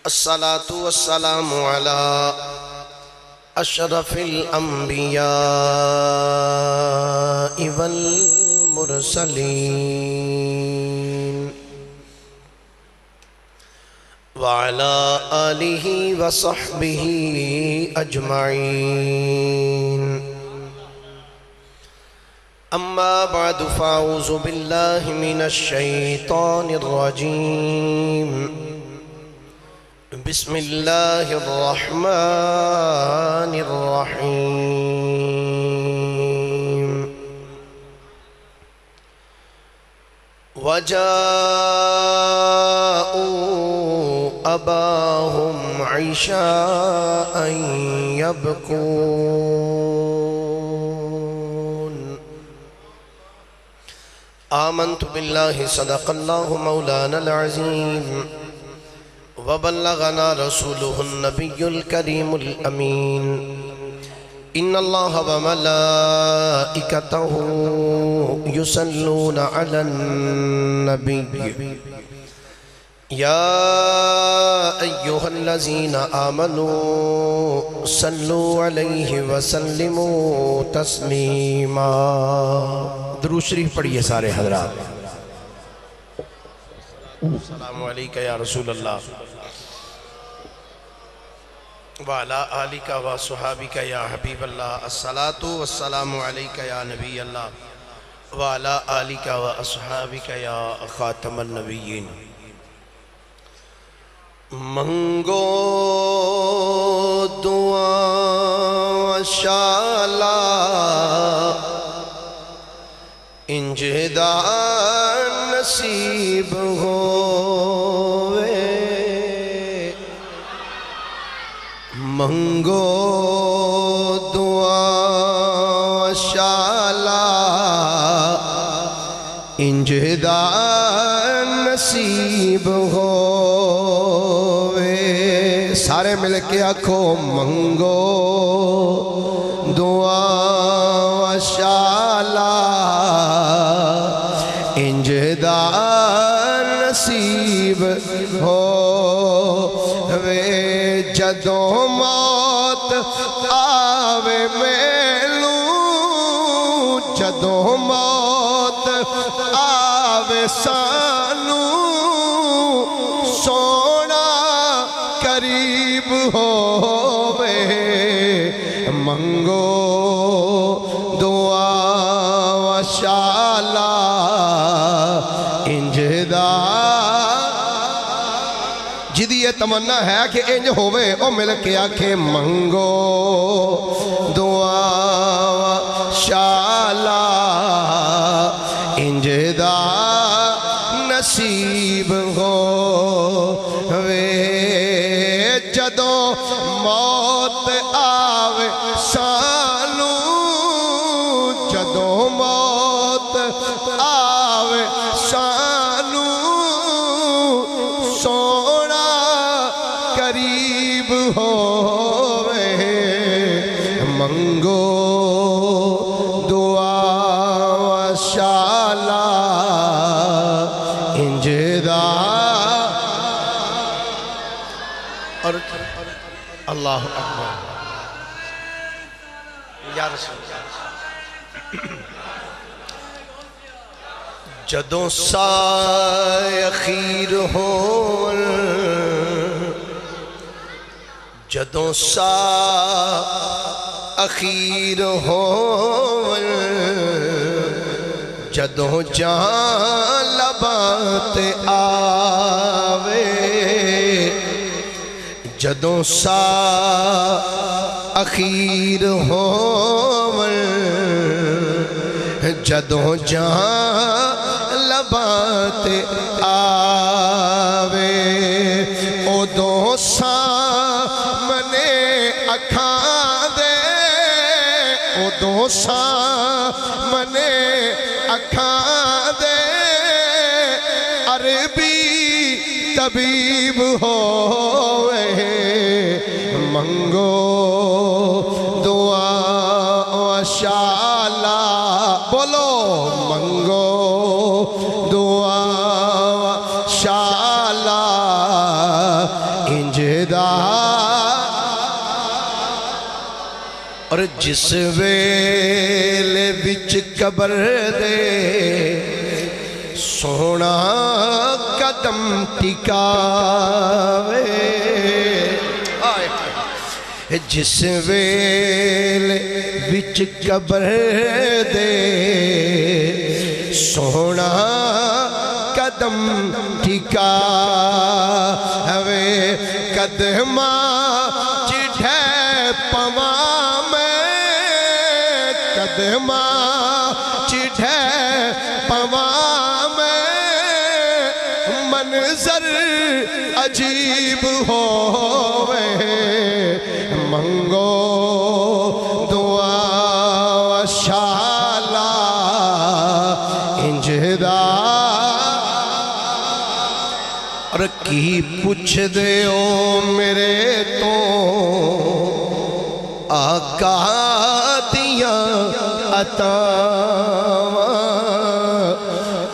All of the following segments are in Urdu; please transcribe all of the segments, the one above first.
الصلاة والسلام على أشرف الأنبياء والمرسلين وعلى آله وصحبه أجمعين. أما بعد فأعوذ بالله من الشيطان الرجيم. بسم الله الرحمن الرحيم. وجاءوا أباهم عشاء يبكون. آمنت بالله صدق الله مولانا العظيم وبلغنا رسوله النبي الكريم الأمين. إن الله وملائكته يصلون على النبي يا أيها الذين آمنوا صلوا عليه وسلموا تسليما. درود شریف پڑھیے سارے حضرات. السلام علیکہ یا رسول اللہ وعلا آلکہ و صحابکہ یا حبیب اللہ. الصلاة والسلام علیکہ یا نبی اللہ وعلا آلکہ و اصحابکہ یا خاتم النبیین. منگو دعا شالا انجدہ نصیب ہوئے. منگو دعا شالا انجدہ نصیب ہوئے. سارے مل کے آکھو منگو دعا شالا انجدہ نصیب ہوئے. جدوں موت آوے میلوں جدوں موت آوے سانوں سونا قریب ہووے. منگو دعا وشالا انجدہ. جدی یہ تمنا ہے کہ انج ہوئے او مل کے آکھے منگو دعا شالا انجدہ نصیب ہوئے. جدوں موت آوے سانوں جدوں موت آوے سانوں سونا قریب ہوئے. منگو دعا وشالا انجدہ. اور اللہ اکبر یا رسول اللہ. جدوں سائے اخیر ہون جدوں سائے اخیر ہون جدوں جان لبات آوے. جدوں سائے اخیر ہون جدوں جان لبات آوے. اودوں سامنے اکھاں دے اودوں سامنے اکھاں دے عربی طبیب ہوئے. منگو دعا وشالا بولو منگو دعا شالا انج اور جس ویلے وچ قبر دے سونا قدم ٹکاوے جس ویلے وچ قبر دے سونا قدم ٹکاوے قدماں چڑھے پواں میں قدماں چڑھے پواں میں منظر عجیب ہووے منگو دعا شالا انجدا اور کی پوچھ دے او میرے تو آقا دیاں عطاواں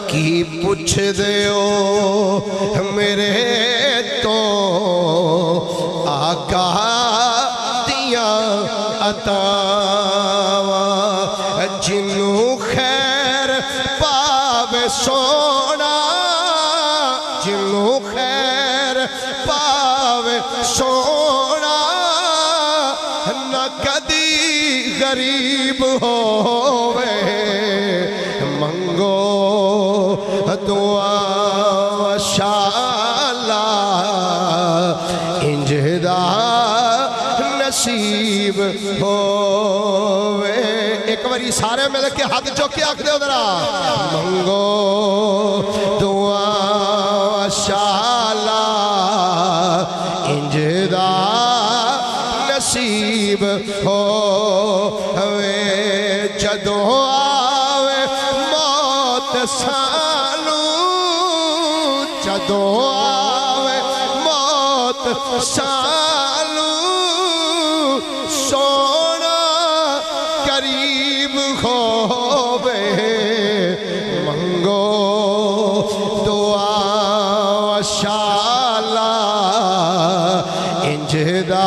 کی پوچھ دے او میرے تو آقا عطاواں جنوں خیر پاوے سونا جنوں خیر پاوے سونا نہ کدی غریب ہووے منگو دعا شالا انجدا نصیب ہووے ایک باری سارے مل کے ہاتھ چوکے آکھ دے ادھرا منگو دعا شالا انجدا نصیب ہووے جدو آوے موت سانو جدو آوے موت سانو سونا قریب ہووے منگو دعا شالا انجدا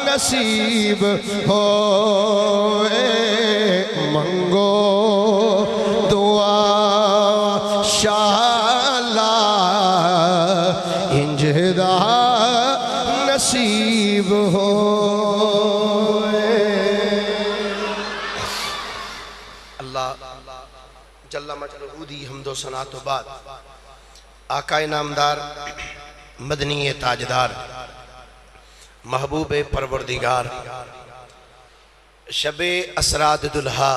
نصیب ہووے منگو دعا شالا انجدا نصیب ہوئے اللہ جل مجدہ دی حمد و ثنا تو بعد آقا نامدار مدنی تاجدار محبوب پروردگار شب اسراد دلہا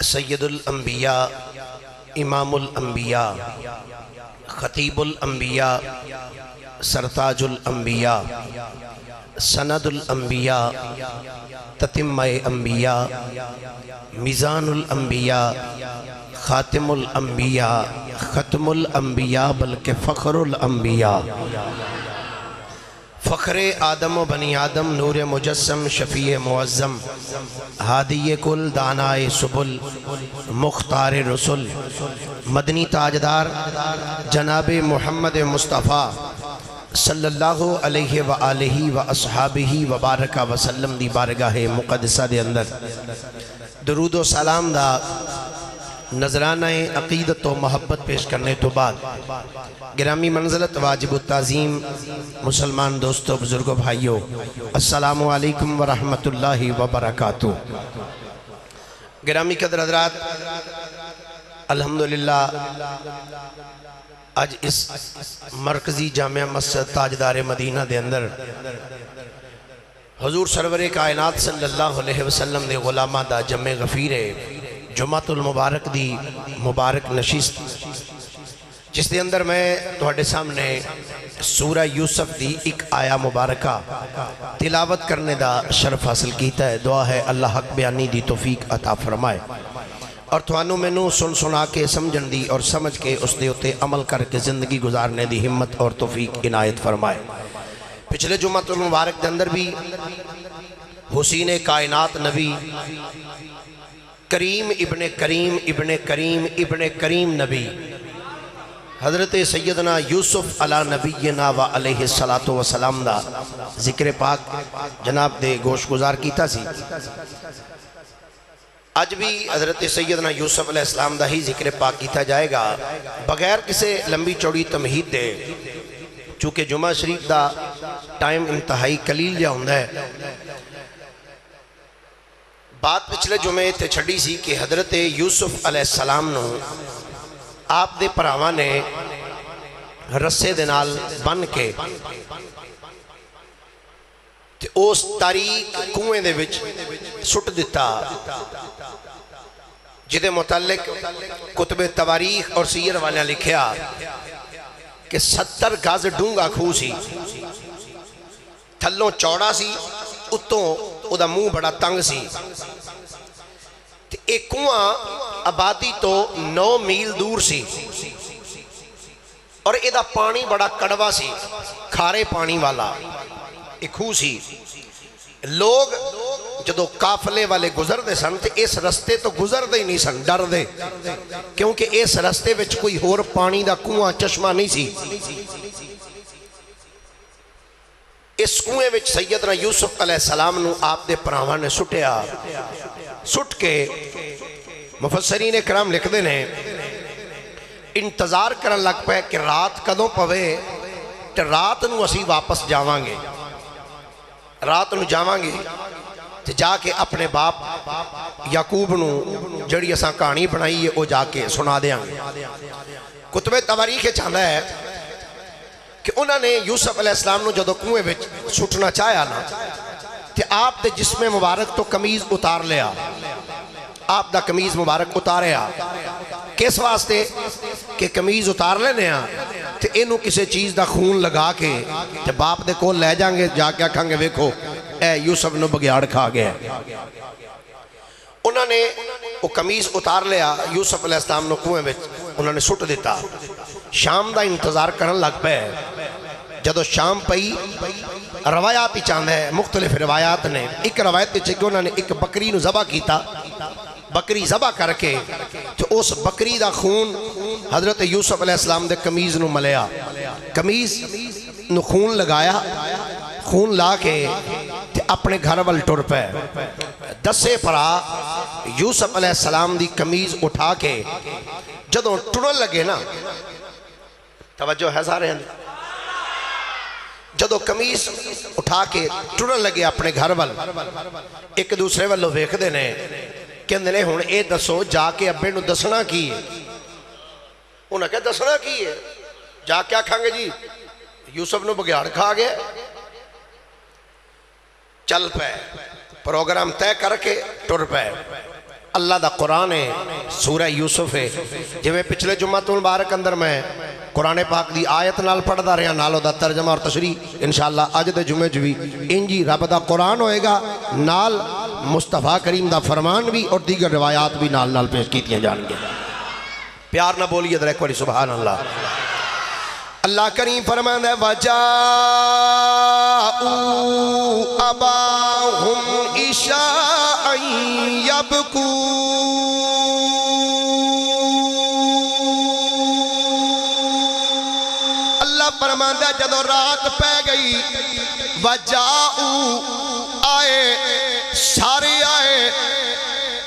سید الانبیاء امام الانبیاء خطیب الانبیاء سرتاج الانبیاء سند الانبیاء تتمہ انبیاء میزان الانبیاء خاتم الانبیاء ختم الانبیاء بلکہ فخر الانبیاء فخر آدم و بنی آدم نور مجسم شفیع معظم ہادی کل دانائے سبل مختار رسول مدنی تاجدار جناب محمد مصطفیٰ صلی اللہ علیہ وآلہ واصحابہ وبارک وسلم دی بارگاہ مقدسہ دے اندر درود و سلام دا نظرانہ عقیدت و محبت پیش کرنے تو بعد گرامی منزلت واجب التعظیم مسلمان دوستو بزرگو بھائیو السلام علیکم ورحمت اللہ وبرکاتہ گرامی قدر حضرات الحمدللہ آج اس مرکزی جامعہ مسجد تاجدار مدینہ دے اندر حضور سرور کائنات صلی اللہ علیہ وسلم دے غلامہ دا جمع غفیر جمعۃ المبارک دی مبارک نشست جس دے اندر میں تہاڈے سامنے سورہ یوسف دی ایک آیا مبارکہ تلاوت کرنے دا شرف حاصل کیتا ہے دعا ہے اللہ حق بیانی دی توفیق عطا فرمائے اور توانو میں نو سن سنا کے سمجھن دی اور سمجھ کے اس دے ہوتے عمل کر کے زندگی گزارنے دی ہمت اور توفیق عنایت فرمائے پچھلے جمعۃ المبارک دے اندر بھی حسین کائنات نبی کریم ابن کریم ابن کریم ابن کریم نبی حضرت سیدنا یوسف علی نبینا و علیہ الصلوۃ والسلام دا ذکر پاک جناب دے گوش گزار کیتا سی. آج بھی حضرت سیدنا یوسف علیہ السلام دا ہی ذکر پاک کیتا جائے گا بغیر کسی لمبی چوڑی تمہید دے، چونکہ جمعہ شریف دا ٹائم انتہائی قلیل جا ہوندا ہے. بات پچھلے جمعے تے چھڑی سی کہ حضرت یوسف علیہ السلام نو آپ دے پراواں نے رسے دے نال بن کے تے اس تاریک کنویں دے وچ سٹ دیتا، جدے متعلق کتب تواریخ اور سیر والے لکھیا کہ 70 گز ڈونگا کھو سی، تھلوں چوڑا سی، اتوں او دا منہ بڑا تنگ سی. ایک کنواں آبادی تو 9 میل دور سی اور ایدہ پانی بڑا کڑوا سی، کھارے پانی والا ایک کھو سی. لوگ جدو قافلے والے گزر دے سن تے اس رستے تو گزر دے ہی نہیں سن، ڈر دے، کیونکہ اس رستے وچ کوئی ہور پانی دا کنواں چشمہ نہیں سی. اس کنویں وچ سیدنا یوسف علیہ السلام نو آپ دے پراواں نے سٹیا. سٹ کے مفسرین کرام لکھ دے نے انتظار کرن لگ پے کہ رات کدوں پوے تے رات نو اسی واپس جاواں گے، رات نو جاواں گے تے جا کے اپنے باپ یعقوب نو جڑی اساں کہانی بنائی ہے او جا کے سنا دیاں گے. کتب تواریخ چاہتا ہے کہ انہوں نے یوسف علیہ السلام نو جدو کنویں وچ سٹنا چاہیا نا تے آپ دے جسم مبارک تو قمیض اتار لیا، آپ دا قمیض مبارک اتاریا. کس واسطے کہ قمیض اتار لینے تے انہوں کسی چیز دا خون لگا کے تے باپ دے کو لے جائیں گے، جا کے کھانگے ویکھو اے یوسف نو بگیاڑ کھا گیا. انہوں نے وہ قمیض اتار لیا، یوسف علیہ السلام نو کنویں وچ انہوں نے سٹ دیتا. شام دا انتظار کرن لگ پے. جدو شام پئی روایات ہی چاند ہے، مختلف روایات نے. ایک روایت چاہیے کہ انہوں نے ایک بکری نو ذبح کیتا، بکری ذبح کر کے تو اس بکری دا خون حضرت یوسف علیہ السلام دے قمیض نو ملیا، قمیض نو خون لگایا، خون لا کے تے اپنے گھر وال ٹر پے. 10 پرا یوسف علیہ السلام دی قمیض اٹھا کے جدوں ٹرن لگے نا، توجہ ہے سارے ہیں، جدو قمیض اٹھا کے ٹرن لگے اپنے گھر وال، ایک دوسرے والوں ویکھ دے نے کہ اندھنے ہون اے دسو جا کے ابے نو دسنا کی ہے. انہاں کہا دسنا کی ہے، جا کیا کھانگے جی یوسف نو بگیاڑ کھا گئے. چل پے پروگرام طے کر کے ٹر پے. اللہ دا قرآن ہے، سورہ یوسف ہے. جو میں پچھلے جمعہ مبارک اندر میں قرآن پاک دی آیت نال پڑھ دا رہا، نالو دا ترجمہ اور تشریح انشاءاللہ آج دے جمعے بھی انجی رب دا قرآن ہوئے گا، نال مصطفیٰ کریم دا فرمان بھی اور دیگر روایات بھی نال پیش کیتیاں جان گے. پیار نہ بولیے در ایک باری سبحان اللہ. اللہ کریم فرمان ہے وَجَاءُوا أَبَاهُمْ عِشَاءً يَبْكُونَ. اللہ فرماتا ہے جدو رات پہ گئی وَجَاءُوا آئے، سارے آئے،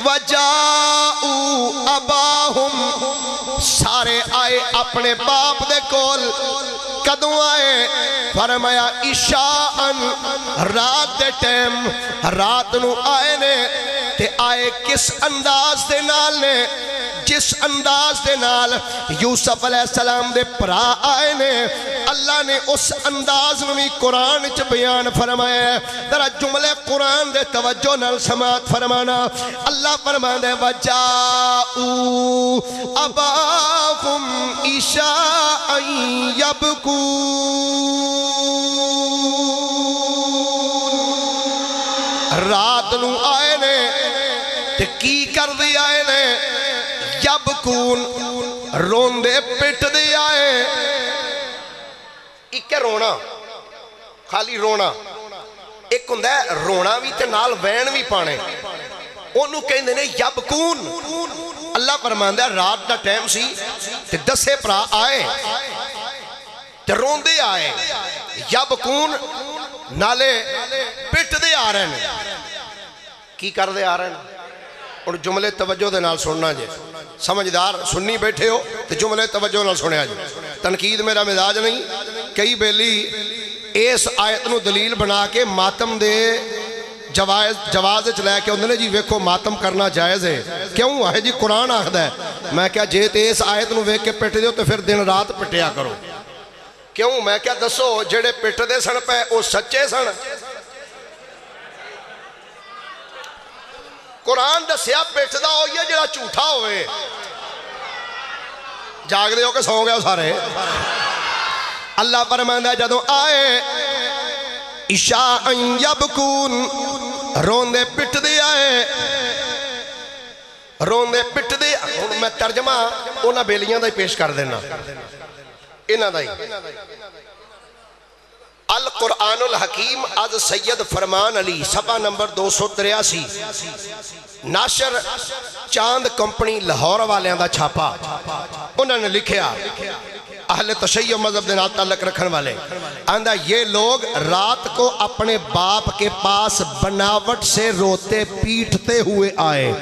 وَجَاءُوا أَبَاهُمْ سارے آئے اپنے باپ دے کول. کدوں آئے؟ فرمایا عشاءن رات دے ٹیم، رات نو آئے نے تے آئے کس انداز دے نال نے؟ جس انداز دے نال یوسف علیہ السلام دے پرا آئے نے، اللہ نے اس انداز میں قرآن چ بیان فرمایا ہے. ذرا جملے قرآن دے توجہ نال سماعت فرمانا. اللہ فرماتا ہے وَجَاءُوا أَبَاهُمْ عِشَاءً يَبْكُونَ. رات نو آئے نے تے کی کر دی آئے نے؟ یبکون رون دے پٹ دے آئے. ایک ہے رونا، خالی رونا. ایک ہندہ ہے رونا بھی تے نال وین بھی پانے، انہوں کہندے نے یبکون. اللہ فرماندہ ہے رات دا ٹائم سی تے دسے پرا آئے تے روندے آئے یبکون نالے پٹ دے آ رہے ہیں کی کر دے آ رہے ہیں اور جملے توجہ دے نال سننا جے سمجھدار سننی بیٹھے ہو تے جملے توجہ نال سنیا جے تنقید میرا مزاج نہیں کئی بیلی اس آیت نو دلیل بنا کے ماتم دے جواز چلائے کہ انہوں نے جی ویکھو ماتم کرنا جائز ہے کیوں ہے جی قرآن آخدہ ہے میں کیا جے تے اس آیت نو ویکھ کے پٹ دیو تو پھر دن رات پٹیا کرو کیوں میں کیا دسو جڑے پٹ دے سن پہ وہ سچے سن قرآن دسیا پٹ دا ہو یہ جڑا جھوٹا ہوئے جاگ دے ہو کہ سو گیا سارے اللہ فرماندہ جدوں آئے عشاء یبکون روندے پٹ دے آئے روندے پٹ دے میں ترجمہ انہاں بیلیاں دا ہی پیش کر دینا انہاں دا ہی القرآن الحکیم از سید فرمان علی صفحہ نمبر 283 ناشر چاند کمپنی لاہور والیاں دا چھاپا انہوں نے لکھیا اہل تشیع مذہب دے تعلق رکھن والے آندہ یہ لوگ رات کو اپنے باپ کے پاس بناوٹ سے روتے پیٹتے ہوئے آئے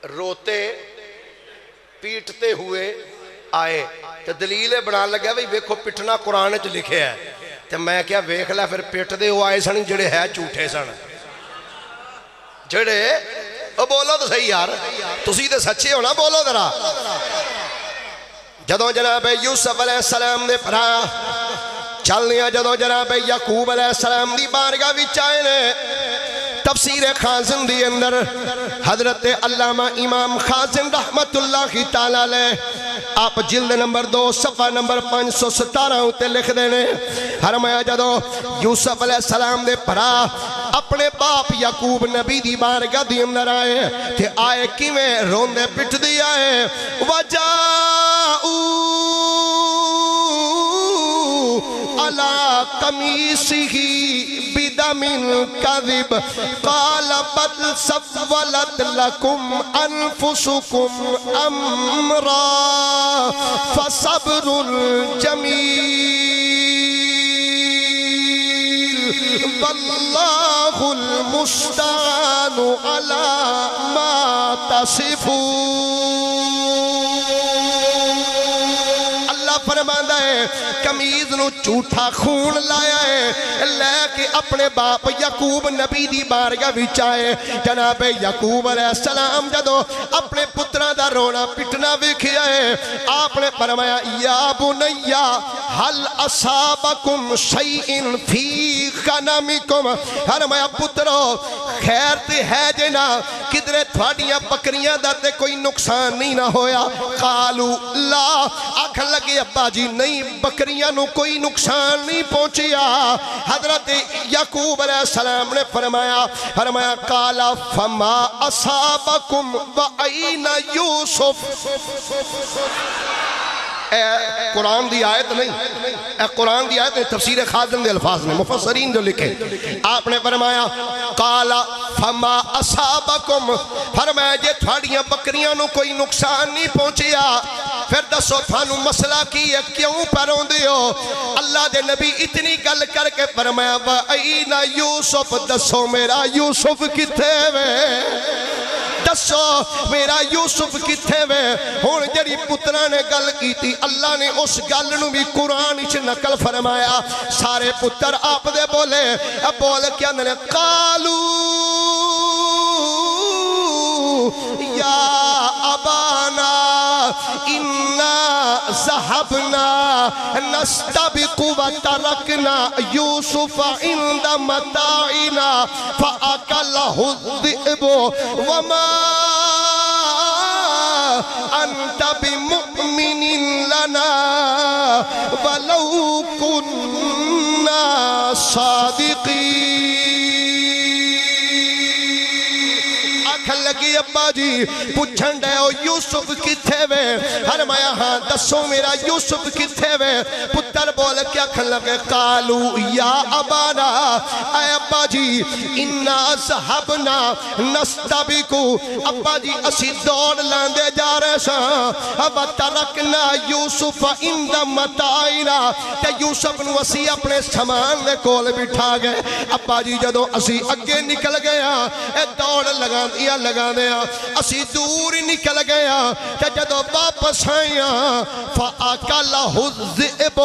روتے پیٹتے ہوئے آئے تو دلیل بنا لگا بھی ویکھو پٹنا قرآن چ لکھے ہے تو میں کیا ویکھ لیا پھر پٹ دے وہ آئے سن جڑے ہے جھوٹے سن جڑے وہ بولو تو صحیح یار تسی تے سچے ہونا بولو ذرا جدوں جناب یوسف علیہ السلام نے پڑھا چلنیا جدوں جناب یعقوب علیہ السلام دی بارگاہ وچ آئے نے تفسیر خازن دی اندر حضرت علامہ امام خازن رحمت اللہ تعالیٰ علیہ آپ جلد نمبر 2 صفحہ نمبر 517 ہوتے لکھ دینے فرمایا جدوں یوسف علیہ السلام نے پڑھا اپنے باپ یعقوب نبی دی بارگاہ دی اندر آئے تھے آئے کیویں روندے پٹ دی آئے وجاؤ علی قمیصہ بدم کذب قال بل سولت لکم انفسکم امرا فصبر جمیل واللہ المستعان علی ما تصفون فرماندہ ہے کمیز نو جھوٹا خون لایا ہے لے کے اپنے باپ یعقوب نبی دی بارگاہ وچ آئے جناب یعقوب علیہ السلام جدوں اپنے پتراں دا رونا پٹنا ویکھیا ہے آپ نے فرمایا یا بنیا حل اصابکم شیئن فی غنمکم فرمایا پترو خیر تے ہے جنا کدرے تھوڑیاں بکریاں دا تے کوئی نقصان نہیں نہ ہویا قالو لا آکھ لگے ابا جی نہیں بکریاں نو کوئی نقصان نہیں پہنچیا حضرت یعقوب علیہ السلام نے فرمایا قالا فما اصابکم وعین یوسف اے قرآن دی آیت نہیں اے قرآن دی آیت نہیں تفسیر خازن دے الفاظ نے مفسرین جو لکھے آپ نے فرمایا قالا فما اصابکم فرمایا جے تھوڑیاں بکریاں نو کوئی نقصان نہیں پہنچیا پھر دسو تھانو مسئلہ کی ہے کیوں پروں دیو اللہ دے نبی اتنی گل کر کے فرمایا وَأَيْنَ یوسف دسو میرا یوسف کتے وے دسو میرا یوسف کتے وے ہون جڑی پترہ نے گل کی تھی اللہ نے اس گل نو بھی قرآن اچھ نقل فرمایا سارے پتر آپ دے بولے بول کیا نے قالو یا ابانا انا ذهبنا نستبق وتركنا يوسف عند متاعنا فأكله الذئب وما أنت بمؤمن لنا ولو كنا صادقين لگی ابا جی پوچھن دے او یوسف کتھے وے فرمایا ہاں دسو میرا یوسف کتھے وے پتر بول کیا کھن لگے قالو یا ابانا اے ابا جی انا ذهبنا نستبقو ابا جی اسی دوڑ لاندے جا رہے ساں وترکنا یوسف عند متاعنا تے یوسف نو اسی اپنے سامان دے کول بٹھا گئے ابا جی جدوں اسی اگے نکل گیا اے دوڑ لگا دیا اسی دور نکل گیا تے جدوں واپس آیا فاکلہ الذئب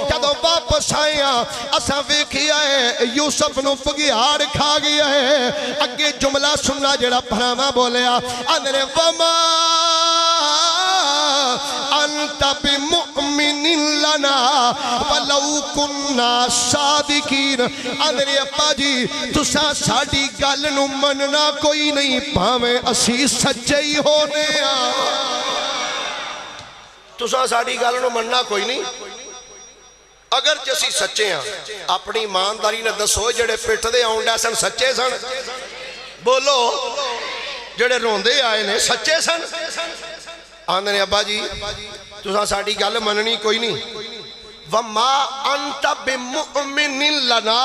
جدوں واپس آیا اساں ویکھیا ہے یوسف نو بگیاڑ کھا گیا ہے اگے جملہ سننا جڑا بھراواں بولیا اندرے وما انت بمؤمن لنا ولو کننا صادقین اندرے ابا جی تساں ساڈی گل نو مننا کوئی نہیں پاویں اسی سچے ہی ہونے تساں ساڈی گل نو مننا کوئی نہیں اگر جسی سچے ہیں اپنی ایمانداری نے دسو جڑے پٹھ دے آؤنڈا سن سچے سن بولو جڑے روندے آئے نے سچے سن آندھنے ابا جی تساں ساڈی گل مننی کوئی نہیں وما انت بمؤمن لنا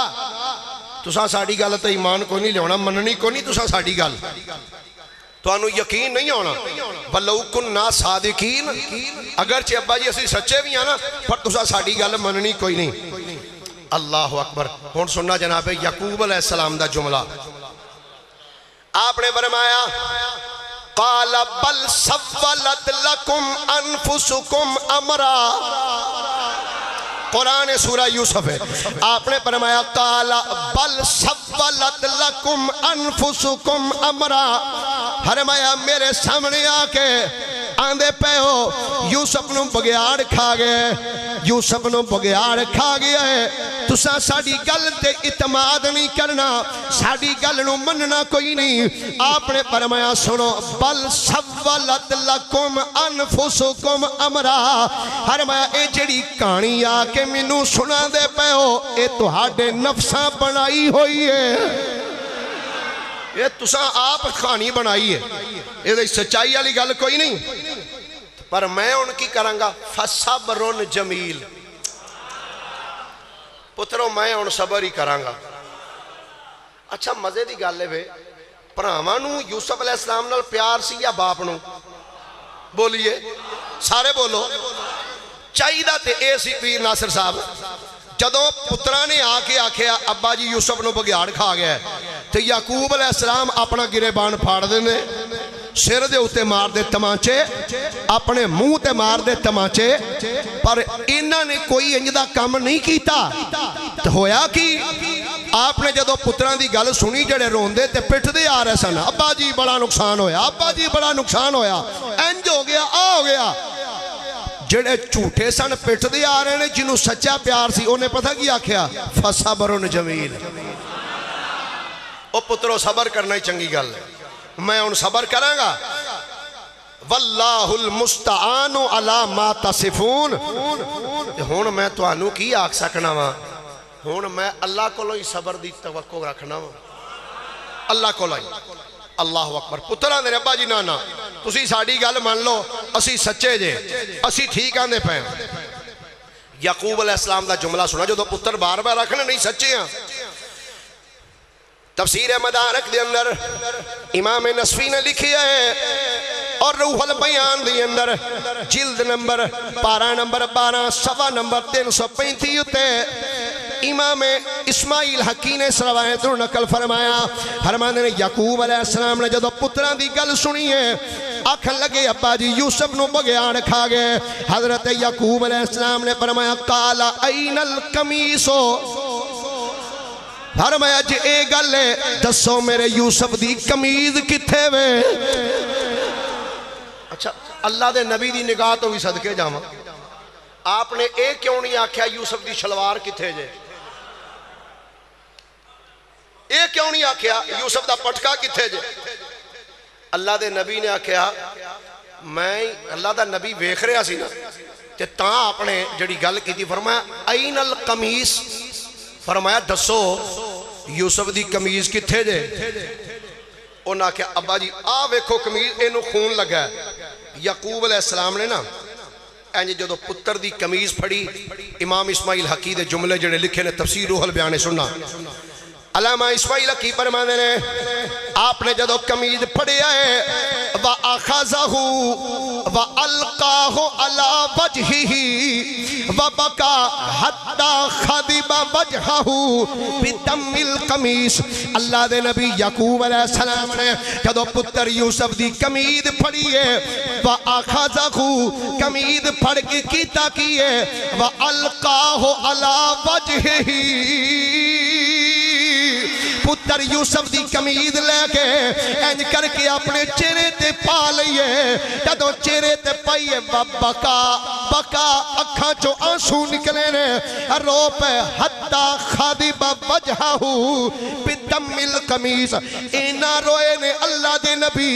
تساں ساڈی گل تے ایمان کوئی نہیں لیونا مننی کوئی نہیں تساں ساڈی گل تو انہوں یقین نہیں ہونا وَلَوْ كُنَّا صَادِقِينَ اگرچہ ابا جی اسی سچے بھی ہیں نا پر تسا ساڑی گل مننی کوئی نہیں اللہ اکبر ہون سننا جناب یعقوب علیہ السلام دا جملہ آپ نے فرمایا قال بل سولت لکم انفسکم امرا قرآن سورہ یوسف ہے آپ نے فرمایا قال بل سولت لکم انفسکم امرا فرمایا میرے سامنے آکے آندے پہ ہو یوسف نو بگیاڑ کھا گئے یوسف نو بگیاڑ کھا گیا ہے تسا ساڑی گل تے اعتماد نہیں کرنا ساڑی گل نو مننا کوئی نہیں آپ نے فرمایا سنو بل سولت لکم انفسکم امرا فرمایا اے جڑی کہانی آکے مینوں سنا دے پہ ہو اے تہاڈے نفساں بنائی ہوئی ہے یہ تساں آپ کہانی بنائی ہے یہ سچائی والی گل کوئی نہیں پر میں ان کی کروں گا فصبر جمیل پترو میں ان صبر ہی کروں گا اچھا مزے دی گل ہے بھراواں نو یوسف علیہ السلام نال پیار سی یا باپ نو بولیے سارے بولو چاہیدہ تے اے سی پیر ناصر صاحب جدوں پترانے آکے آکھیا ابا جی یوسف نو بگیاڑ کھا گیا ہے تو یعقوب علیہ السلام اپنا گریبان پھاڑ دینے سر دے اتے مار دے تمانچے اپنے منہ تے مار دے تمانچے پر انہاں نے کوئی انجدہ کام نہیں کیتا تو ہویا کہ آپ نے جدو پتران دی گل سنی جڑے روندے تے پٹھ دے آ رہے سن ابا جی بڑا نقصان ہویا ابا جی بڑا نقصان ہویا انج ہو گیا آ ہو گیا جڑے جھوٹے سن پٹھ دے آ رہے نے جنہوں سچا پیار سی انہیں پتہ کی آکھیا فصبر جمیل او پترو صبر کرنا ہی چنگی گل ہے میں ان صبر کروں گا واللہ المستعان علی ما تصفون ہون میں تو آنو کی آکھ سکنا وا ہون میں اللہ کو لوئی صبر دی توقع رکھنا وا اللہ کو لوئی اللہ اکبر پتران دے ربا جی نانا تسی ساڑی گل مان لو اسی سچے جے اسی ٹھیک آن دے پہن یعقوب علیہ السلام دا جملہ سنا جو دو پتر بار بار رکھنے نہیں سچے ہیں تفسیر مدارک دے اندر امام نصفی نے لکھی ہے اور روح البیان دے اندر جلد نمبر پارہ نمبر 12 صفحہ نمبر 335 تے امام اسماعیل حقی نے روایت نقل فرمایا فرمانے نے یعقوب علیہ السلام نے جدو پتران دی گل سنی ہے آکھن لگے ابا جی یوسف نو بگیاڑ کھا گئے حضرت یعقوب علیہ السلام نے فرمایا قال این القمیصو فرمایا جی اے گل ہے دسو میرے یوسف دی کمیز کتھے وے اچھا اللہ دے نبی دی نگاہ تو بھی صدقے جاما آپ نے اے کیوں نہیں آکھیا یوسف دی شلوار کتھے جے اے کیوں نہیں آکھیا یوسف دا پٹکا کتھے جے اللہ دے نبی نے آکھیا میں اللہ دا نبی ویکھ رہا سی نا تے تاں آپ نے جڑی گل کی تھی فرمایا این القمیص فرمایا دسو یوسف دی کمیز کتھے جے انہاں کہا ابا جی آ ویکھو کمیز اینو خون لگا ہے یعقوب علیہ السلام نے نا انج جدو پتر دی کمیز پھڑی امام اسماعیل حقی دے جملے جڑے لکھے نے تفسیر روح البیان سننا علامہ اسماعیل حقی فرماندے نے آپ نے جدو کمیز پھڑی آئے وَأَخَذَهُ وَأَلْقَاهُ عَلَى وَجْهِهِ وَبَكَى حَتَّى خَضِبَ وَجْهَهُ بِدَمِّ الْقَمِيصِ اللہ دے نبی یعقوب علیہ السلام نے جدو پتر یوسف دی کمیز پھڑی ہے وَأَخَذَهُ کمیز پھڑ کے کیتا کیے وَأَلْقَاهُ عَلَى وَجْهِهِ پتر یوسف دی کمید لے کے انج کر کے اپنے چہرے تے پا لئیے جدو چہرے تے پائیے بکا بکا اکھاں چو آنسو نکلے نے رو پہ حتی خادب وجہہو بدم القمیص اینا روئے نے اللہ دے نبی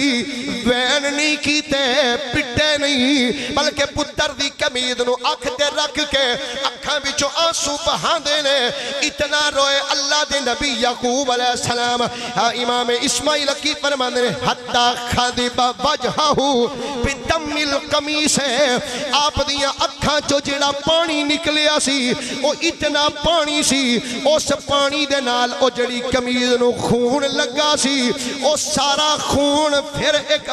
وین نہیں کیتے پٹے نہیں بلکہ پتر دی کمید نو اکھ تے رکھ کے اکھاں بچو آنسو بہاں دے نے اتنا روئے اللہ دے نبی یعقوب علیہ السلام امام اسماعیل کی فرماندے حتی خادب وجہہو بدم القمیص ہے آپ دیاں اکھاں چو جڑا پانی نکلیا سی او اتنا پانی سی اس پانی دے نال او جڑی کمیز نو خون لگا سی او سارا خون پھر ایک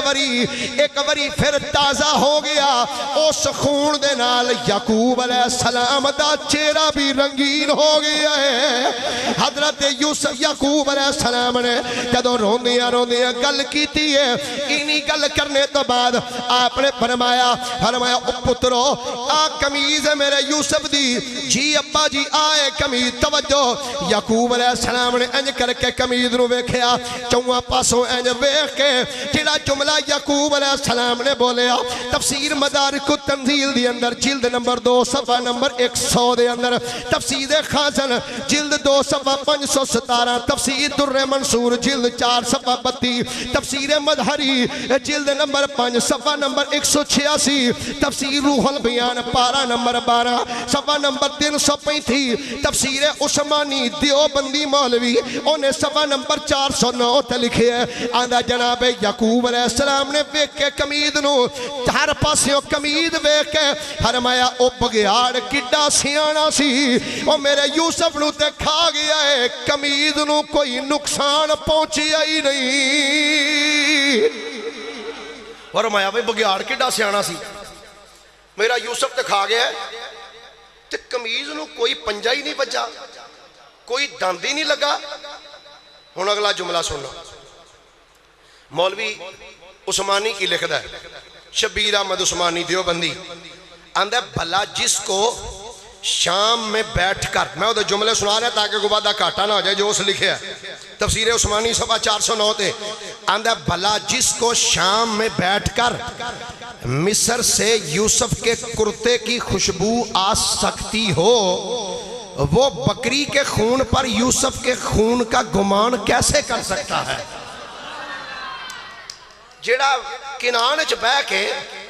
وری پھر تازہ ہو گیا اس خون دے نال یعقوب علیہ السلام دا چہرہ بھی رنگین ہو گیا ہے حضرت یوسف یعقوب علیہ السلام نے جدو روندیاں گل کیتی ہے انہی گل کرنے تو بعد آپ نے فرمایا او پترو آ کمیز ہے میرے یوسف دی جی ابا جی آئے کمیز توجہ یعقوب علیہ السلام نے انج کر کے کمیز نو ویکھیا چواں پاسوں انج ویکھ کے جڑا جملہ یعقوب علیہ السلام نے بولیا تفسیر مدارک التنزیل دی اندر جلد نمبر 2 صفحہ نمبر 100 دے اندر تفسیر خازن جلد 2 صفحہ 517 تفسیر در منصور جلد 4 صفحہ 32 تفسیر مظہری جلد نمبر 5 صفحہ نمبر 186 تفسیر روح البیان پارہ نمبر 12 صفحہ نمبر 335 تفسیر عثمانی دیوبندی مولوی انہیں صفحہ نمبر 409 تے لکھے ہے آندہ جناب یعقوب علیہ السلام نے بیک کے کمید نو ہر پاسیوں کمید بیک کے فرمایا او بگیاڑ کڈا سیانا سی او میرے یوسف نو تے کھا گیا ہے کمید نو کوئی نقصان پہنچی آئی نہیں فرمایا بھئی بگیاڑ کڈا سیانا سی میرا یوسف تے کھا گیا ہے تے کمیز نو کوئی پنجا ہی نہیں بجا کوئی داندی نہیں لگا ہن اگلا جملہ سننا مولوی عثمانی کی لکھ دا ہے شبیر احمد عثمانی دیوبندی اندر بھلا جس کو شام میں بیٹھ کر میں ادھر جملے سنا رہا تاکہ گبادہ کاٹا نہ ہو جائے جو اس لکھے ہے تفسیر عثمانی صفحہ 409 تے اندر بھلا جس کو شام میں بیٹھ کر مصر سے یوسف کے کرتے کی خوشبو آ سکتی ہو وہ بکری کے خون پر یوسف کے خون کا گمان کیسے کر سکتا ہے جیڑا کنان چ بہ کے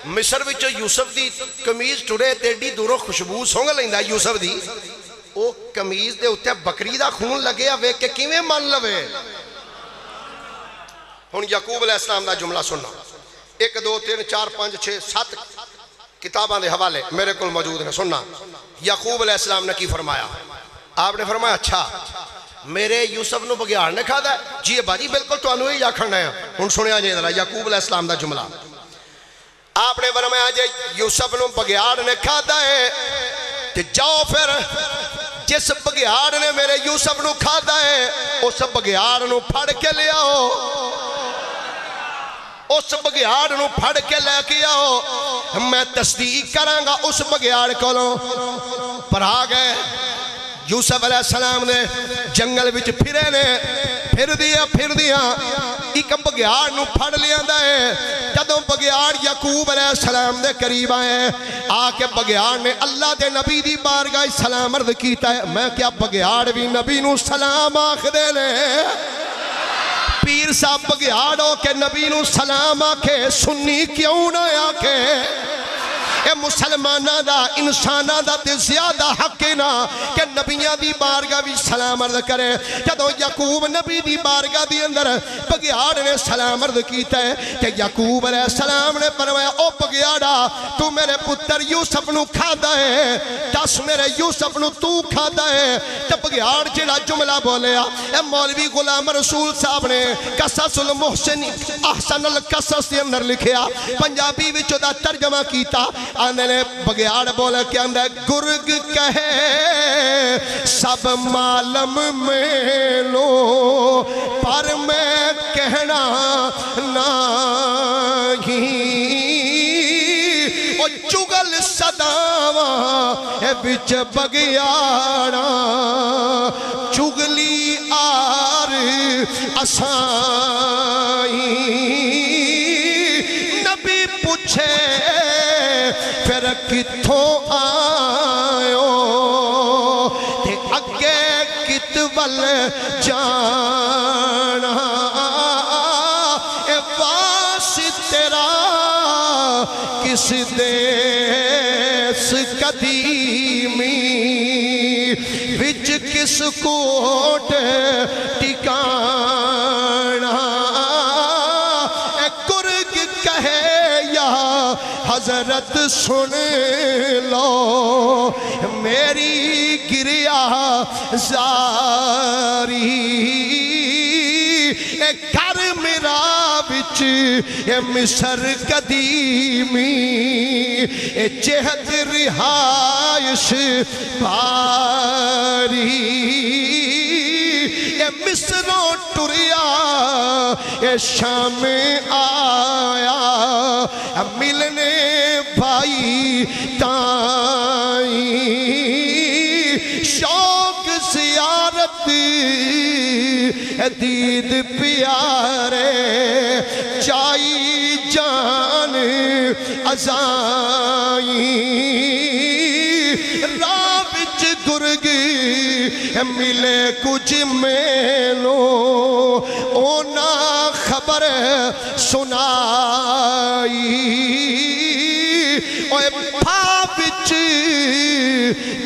مصر وچوں یوسف دی کمیز ٹرے تیڈی دوروں خوشبو سونگ لیندا یوسف دی او کمیز دے اوتے بکری دا خون لگیا ویکھ کے کیویں من لوے ہن یعقوب علیہ السلام دا جملہ سننا 1 2 3 4 5 6 7 کتاباں دے حوالے میرے کول موجود ہیں سننا یعقوب علیہ السلام نے کی فرمایا آپ نے فرمایا اچھا میرے یوسف نو بگیاڑ نے کھا دا ہے جی باجی بالکل تو انہوں ہی یا کھڑنا ہے ہن سنیا جائے ذرا یعقوب علیہ السلام دا جملہ آپ نے فرمایا جی یوسف نو بگیاڑ نے کھا دا ہے کہ جاؤ پھر جس بگیاڑ نے میرے یوسف نو کھا دا ہے اس بگیاڑ نو پھڑ کے لے آؤ اس بگیاڑ نو پھڑ کے لے کے آؤ میں تصدیق کروں گا اس بگیاڑ کو پر آ گئے یوسف علیہ السلام نے جنگل وچ پھرے نے پھر دیا ایک بگیاڑ نو پھڑ لیا ہے جدوں بگیاڑ یعقوب علیہ السلام دے قریب آئے آ کے بگیاڑ نے اللہ دے نبی دی بارگاہ سلام عرض کیتا ہے میں کیا بگیاڑ بھی نبی نو سلام آکھ دے لے پیر صاحب بگیاڑ ہو کے نبی نو سلام آکھے سنی کیوں نہ آکھے اے مسلمانہ دا انسانہ دا تے زیادہ حق نا کہ نبیاں دی بارگاہ بھی سلام عرض کرے جدو یعقوب نبی دی بارگاہ دی اندر بگیاڑ نے سلام عرض کیتا ہے کہ یعقوب علیہ السلام نے فرمایا او بگیاڑا تو میرے پتر یوسف نو کھادا ہے دس میرے یوسف نو تو کھادا ہے تے بگیاڑ جڑا جملہ بولیا اے مولوی غلام رسول صاحب نے قصص المحسن احسن القصص دے اندر لکھیا پنجابی وچ دا ترجمہ کیتا آندے نے بگیاڑ بولے کہ آندے گرگ کہے سب معلوم میں لو پر میں کہنا نہیں او چگل صداواں اے بچ بگیاڑا چگلی آر اسائی نبی پوچھے پھر کتھوں آئیو تے اگے کتول جانا اے واسط تیرا کس دیس قدیمی وچ کس کوٹ ٹکانا اے گرگ کہے یا حضرت سن لو میری گریا زاری اے گھر میرا بچ اے مصر قدیمی اے جہد رہائش باری اے مصروں ٹریا اے شام آیا ملنے بھائی تائیں شوق زیارت دید پیارے چائی جان ازائیں رابچ گرگ ملے کچھ میلو اونا خبر سنائی اوے بھابچ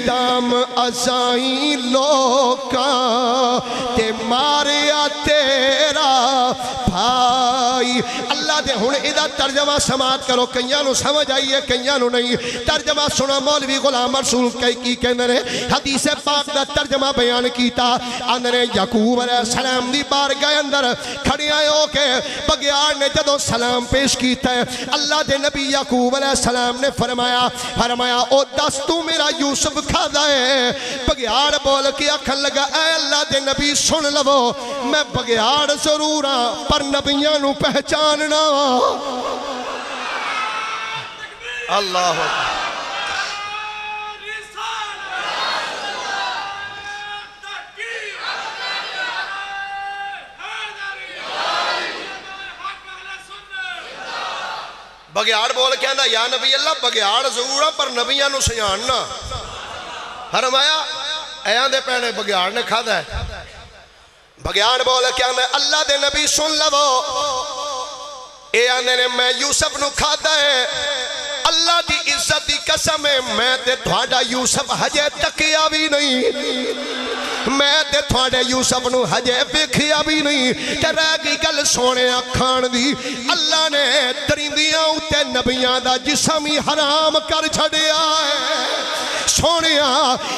دام ازائیں لوکاں تے ماریا تیرا بھائی اللہ دے ہن ایدہ ترجمہ سماعت کرو کئیاں نو سمجھ آئیے کئیاں نو نہیں ترجمہ سنا مولوی غلام رسول کی کہنے رہے حدیث پاک دا ترجمہ بیان کیتا اندرے یعقوب علیہ السلام دی بارگاہ اندر کھڑی آئے ہو کے بگیار نے جدو سلام پیش کیتا ہے اللہ دے نبی یعقوب علیہ السلام نے فرمایا او دس تو میرا یوسف کھا دائے بگیار بول کے اکھن لگا اے اللہ دے نبی سن لو میں بگیار ضرور ہاں پر نبیاں نو پہچاننا اللہ بگیار بول کے اندھا یا نبی اللہ بگیار ضرور پر نبیاں نو سیاننا فرمایا ایان دے پہنے بگیار نے کھا دا ہے بگیار بول کے اندھا اللہ دے نبی سن لو ایان دے میں یوسف نو کھا دا ہے اللہ دی عزت دی قسم ہے میں تے تھوڑا یوسف ہجے تکیا بھی نہیں میں تے تھوڑے یوسف نو ہجے بکھیا بھی نہیں تے رہ گئی گل سونے کھان دی اللہ نے درندیاں اتے نبیاں دا جسمی حرام کر چھڑیا ہے سونیا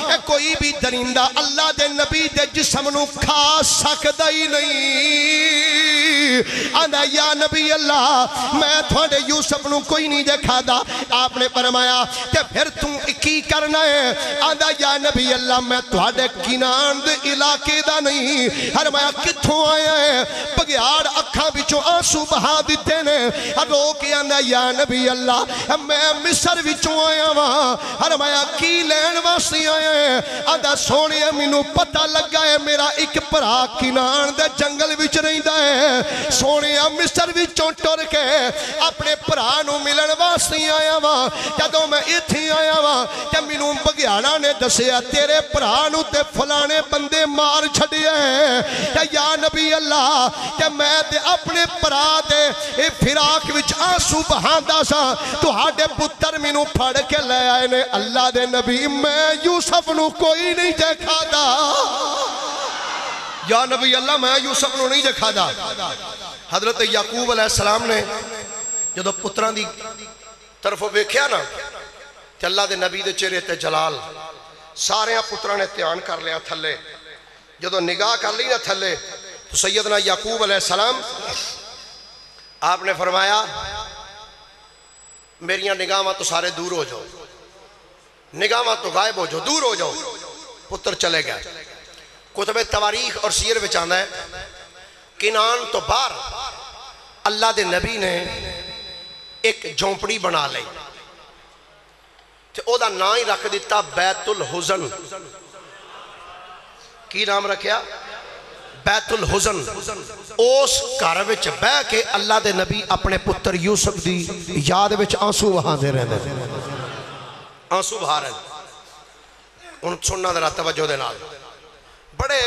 اے کوئی بھی درندہ اللہ دے نبی دے جسم نو کھا سکتا ہی نہیں آندھا یا نبی اللہ میں تھوڑے یوسف نو کوئی نہیں دیکھا دا آپ نے فرمایا تے پھر تم کی کرنا ہے آندھا یا نبی اللہ میں تھوڑے کنان دے علاقے دا نہیں فرمایا کتھوں آیا ہے بگیار اکھاں بچوں آنسو بہا دیتے نے رو کے آندھا یا نبی اللہ میں مصر بچوں آیا وہاں فرمایا کی لین واسطے آیا ہے آندھا سونے مینوں پتہ لگا ہے میرا ایک پرا کنان دے جنگل وچ رہندا ہے سونے مصر وچوں ٹر کے اپنے پرا نو ملن واسطے آیا وا جدوں میں ایتھے آیا وا تے مینوں بگیاڑا نے دسیا تیرے پرا نو تے فلانے بندے مار چھڈیا ہے تے یا نبی اللہ تے میں تے اپنے برا دے اے فراق وچ آنسو بہاندا سا تہاڈے پتر مینوں پھڑ کے لے آئے نے اللہ دے نبی میں یوسف نو کوئی نہیں دیکھا دا یا نبی اللہ میں یوسف نو نہیں دیکھا دا حضرت یعقوب علیہ السلام نے جدو پتران دی طرفوں ویکھیا نا کہ اللہ دے نبی دے چہرے تے جلال سارے پتران نے دھیان کر لیا تھلے جدو نگاہ کر لی نا تھلے تو سیدنا یعقوب علیہ السلام آپ نے فرمایا میریاں نگاہاں تو سارے دور ہو جاؤ نگاہاں تو غائب ہو جاؤ دور ہو جاؤ پتر چلے گئے کتب تواریخ اور سیر وچ آندا ہے کنان تو باہر اللہ دے نبی نے ایک جھونپڑی بنا لئی تے او دا نام ہی رکھ دیتا بیت الحزن کی نام رکھیا بیت الحزن اس گھر وچ بہ کے اللہ دے نبی اپنے پتر یوسف دی یاد وچ آنسو وہاں دے رہے آنسو بہا رہے ان سننا ذرا توجہ دے نال بڑے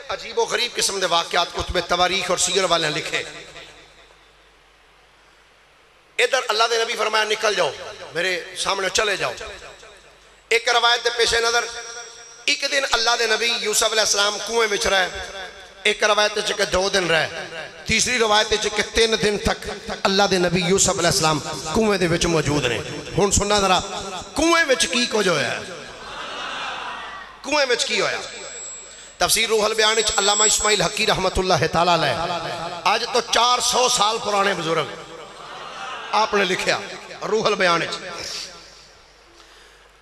عجیب و غریب قسم دے واقعات کتب تواریخ اور سیر والے لکھے ادھر اللہ دے نبی فرمایا نکل جاؤ میرے سامنے چلے جاؤ ایک روایت دے پیش نظر ایک دن اللہ دے نبی یوسف علیہ السلام کنویں وچ رہے ایک روایت دے چکے 2 دن رہے تیسری روایت دے چکے 3 دن تک اللہ دے نبی یوسف علیہ السلام کنویں دے وچ موجود نے ہن سننا ذرا کنویں وچ کی کچھ ہویا ہے کنویں وچ کی ہویا تفسیر روح البیان وچ علامہ اسماعیل حقی رحمت اللہ تعالیٰ علیہ آج تو 400 سال پرانے بزرگ آپ نے لکھیا روح البیان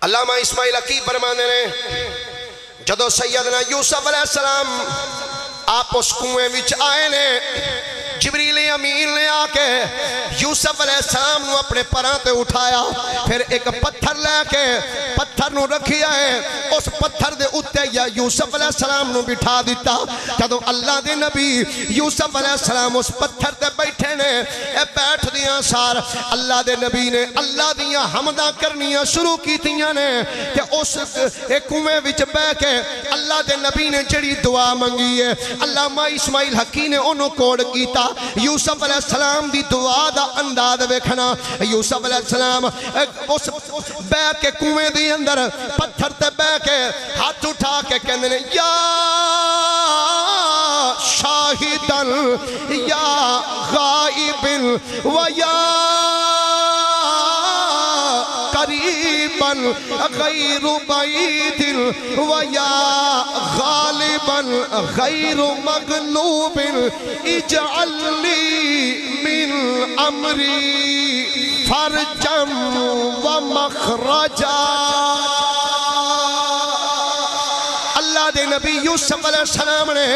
علامہ اسماعیل حقی فرمانے نے جدو سیدنا یوسف علیہ السلام آپ اس کنویں وچ آئے نے جبریل امین نے آکے یوسف علیہ السلام نو اپنے پران تے اٹھایا پھر ایک پتھر لے کے پتھر نو رکھیا ہے اس پتھر دے اتے یا یوسف علیہ السلام نو بٹھا دیتا جدو اللہ دے نبی یوسف علیہ السلام اس پتھر تے بیٹھے نے اے بیٹھ دیاں سار اللہ دے نبی نے اللہ دیاں حمدہ کرنیاں شروع کی تیاں نے کہ اس ایک کنویں وچ بے کے اللہ دے نبی نے جڑی دعا منگی ہے علامہ اسماعیل حقی نے انہوں کوڑ کیتا یوسف علیہ السلام دی دعا دا انداز ویکھنا یوسف علیہ السلام اس بے کے کنویں دی اندر پتھر تے بے کے ہاتھ اٹھا کے کہنے نے یا شاہدن یا غائبن و یا قریبا غیر بعید و یا غالبا غیر مغلوب اجعل لی من امری فرجا و مخرجا اللہ دے نبی یوسف علیہ السلام نے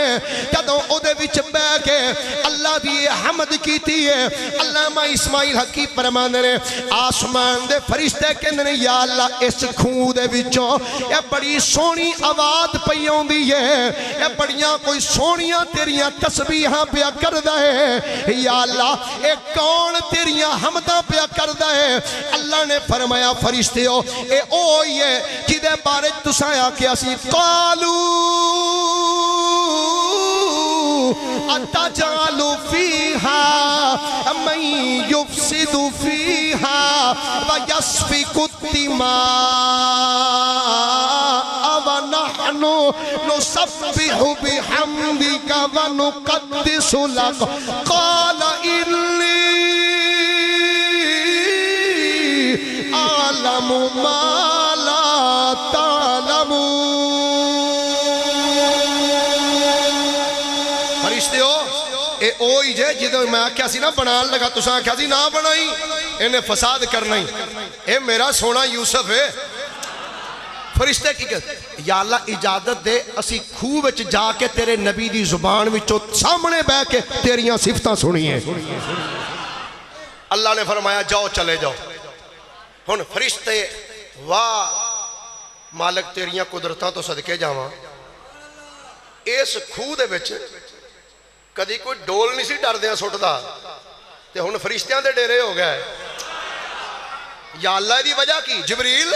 جدوں او دے وچ بہ کے اللہ دی حمد کیتی ہے علامہ اسماعیل حقی فرماندے نے آسمان دے فرشتے کہندے نے یا اللہ اس کھوہ دے وچوں اے بڑی سونی آواز پئی اوندی ہے اے بڑیاں کوئی سونیاں تیریاں تسبیحاں پیا کردا ہے یا اللہ اے کون تیریاں حمداں پیا کردا ہے اللہ نے فرمایا فرشتیو اے اوہی ہے جدے بارے تساں آکھیا سی أتجعل فيها من يفسد فيها ويسفك الدماء ونحن نسبح بحمدك ونقدس لك قال إني أعلم ما لا تعلمون اے اوہی جے جدو میں آکھیا سی نا بنان لگا تساں آکھیا سی نہ بنائی انہیں فساد کرنا ہی اے میرا سونا یوسف ہے فرشتے کی کہتے یا اللہ اجازت دے اسی کھوہ وچ جا کے تیرے نبی دی زبان وچوں سامنے بہ کے تیریاں صفتاں سنی ہیں اللہ نے فرمایا جاؤ چلے جاؤ ہن فرشتے واہ مالک تیریاں قدرتاں تو صدقے جاواں اس کھوہ دے وچ کدی کوئی ڈول نہیں سی ڈر دیاں سٹدا تے ہن فرشتیاں دے ڈیرے ہو گئے یا اللہ دی وجہ کی جبریل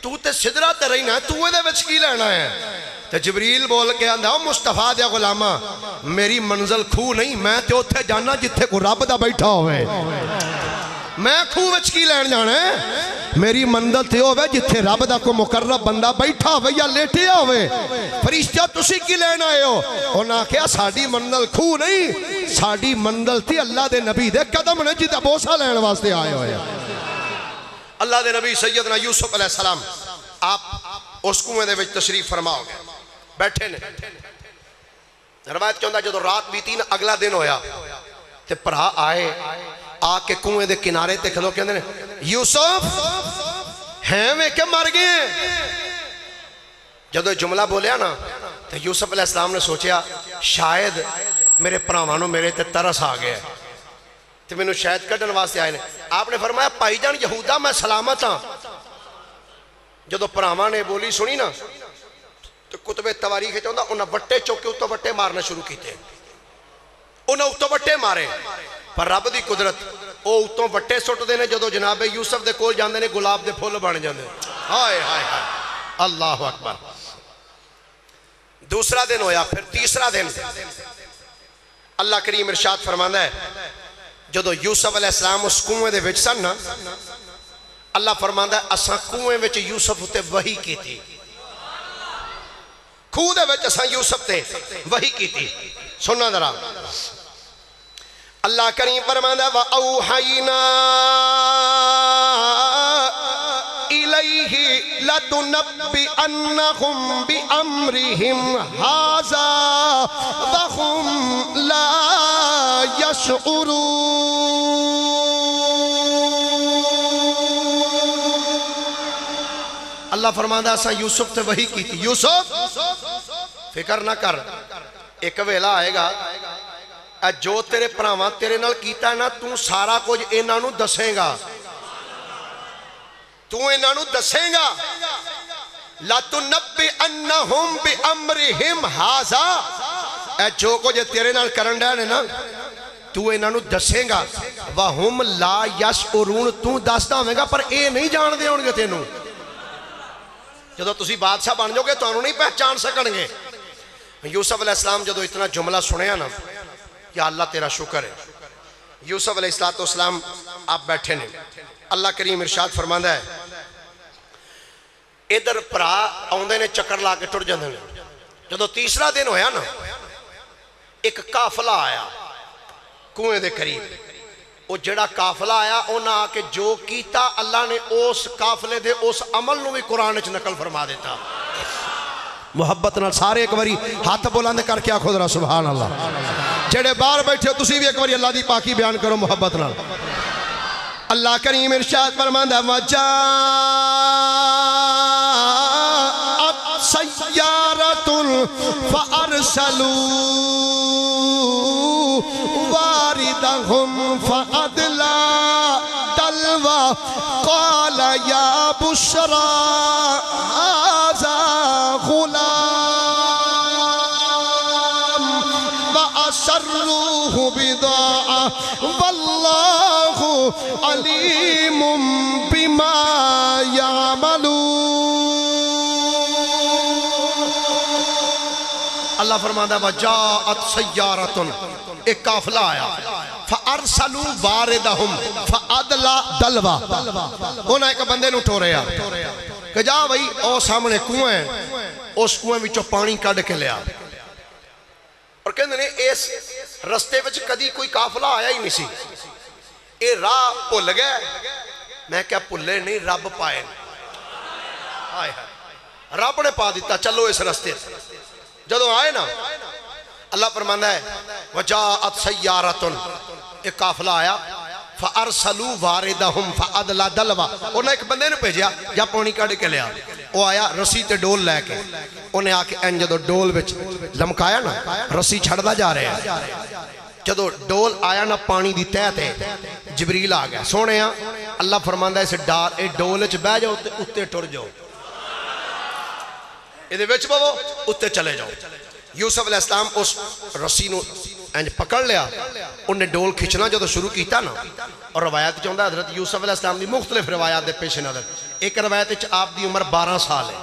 تو تے سدرہ تے رہنا تو دے وچ کی لینا ہے تو جبریل بول کے آندا مصطفیٰ دیا غلامہ میری منزل کھو نہیں میں تے اوتھے جانا جتھے کو رب دا بیٹھا ہوئے میں کھو وچ کی لین جانا ہے میری منزل تے ہوئے جتھے رب دا کو مقرب بندہ بیٹھا ہوئے یا لیٹیا ہوئے فرشتہ تسی کی لین آئے ہو انہاں کہا ساڑی منزل کھو نہیں ساڑی منزل تھی اللہ دے نبی دے قدم نے جیتا بوسا لین واسطے آئے ہوئے اللہ دے نبی سیدنا یوسف علیہ السلام آپ اس کنویں دے وچ تشریف فرماؤ گے بیٹھے نے روایت کیا ہوندہ جدو رات بیتی نا اگلا دن ہویا تے پرہا آئے آ کے کنویں دے کنارے تے کھلو کہندے نے یوسف ہیں میں کہ مر گئے جدو جملہ بولیا نا تو یوسف علیہ السلام نے سوچیا شاید میرے پراوانوں میرے تے ترس آ گئے تو میں نے شاید کٹن واسطے آئے نے آپ نے فرمایا پائی جان یہودہ میں سلامت ہاں جدو پراوان نے بولی سنی نا تو کتب تواریخ چاہتا انہاں وٹے چوکے اتو وٹے مارنا شروع کیتے انہاں اتو وٹے مارے پر رب دی قدرت او اتو وٹے سٹ دینے جدو جناب یوسف دے کول جاندے نے گلاب دے پھول بن جاندے ہائے ہائے ہائے اللہ اکبر دوسرا دن ہویا پھر تیسرا دن اللہ کریم ارشاد فرماندا ہے جدو یوسف علیہ السلام اس کنویں دے وچ سن نا اللہ فرماندا ہے اساں کنویں وچ یوسف تے وحی کی تھی کھو دے وچ اساں یوسف تے وحی کی تھی سننا ذرا اللہ کریم فرماندا وَأَوْحَيْنَا إِلَيْهِ لَتُنَبِّئَنَّهُمْ بِأَمْرِهِمْ هَذَا وَهُمْ لَا يَشْعُرُونَ اللہ فرماندا اساں یوسف تے وحی کی تھی یوسف فکر نہ کر ایک ویلا آئے گا جو تیرے پراواں تیرے نال کیتا ہے نا تو سارا کچھ انہاں نوں دسیں گا تو انہاں نوں دسیں گا لَتُنَبِّئَنَّهُمْ بِأَمْرِهِمْ هَذَا جو کچھ تیرے نال کرن ڈے نے نا تو انہاں نوں دسیں گا وَهُمْ لَا يَشْعُرُونَ تو دسدا ہوے گا پر اے نہیں جان دے ہون گے تینوں جدو تسی بادشاہ بن جاؤ گے تو انہوں نہیں پہچان سکن گے یوسف علیہ السلام جدو اتنا جملہ سنیا نا یا اللہ تیرا شکر ہے یوسف علیہ السلام آپ بیٹھے نے اللہ کریم ارشاد فرماندا ہے ادھر پرا آوندے نے چکر لا کے ٹر جاندے نے جدو تیسرا دن ہویا نا ایک قافلہ آیا کنویں دے قریب وہ جڑا قافلہ آیا انہاں آ کے جو کیتا اللہ نے اس قافلے دے اس عمل نو بھی قرآن وچ نقل فرما دیتا محبت نال سارے ایک باری ہاتھ بلند کر کے آکھو ذرا سبحان اللہ جڑے باہر بیٹھے ہو تسی بھی ایک باری اللہ دی پاکی بیان کرو محبت نال اللہ کریم ارشاد فرماندا وجاءت سیارۃ فارسلوا واردہم فادلا دلوا قال یا بشرا هذا غلام وأسروه بضاعة والله عليم بما يعملون اللہ فرماتا وجاءت سیارۃ ایک قافلہ آیا فارسلوا واردہم فادلا دلوا انہاں ایک بندے نو ٹوریا کہ جا بھائی او سامنے کنویں ہے اس کنویں وچوں پانی کڈ کے لیا اور کہندے نے اس رستے وچ کدی کوئی قافلہ آیا ہی نہیں سی اے راہ بھل گئے میں کیا بھلے نہیں رب پائے رب نے پا دیتا چلو اس رستے جدو آئے نا اللہ فرماندا ہے وجاءت سیارۃ ایک قافلہ آیا فارسلوا واردہم فادلا دلوا انہیں ایک بندے نے بھیجیا جا پانی کڈ کے لیا وہ آیا رسی تے ڈول لے کے انہیں آ کے این جدو ڈول وچ لمکایا نا رسی چھڑدا جا رہے ہیں جدو ڈول آیا نا پانی دی تہ تے جبریل آ گیا سونے اللہ فرماندا ہے اس ڈول وچ بہ جاؤ تے اُتے ٹر جاؤ ادھے وچ بو اُتے چلے جاؤ یوسف علیہ السلام اس رسی نو انج پکڑ لیا انہیں ڈول کھچنا جو شروع کیتا نا اور روایت چاہتا حضرت یوسف علیہ السلام دی مختلف روایات دے پیش نظر ایک روایت آپ دی عمر 12 سال ہے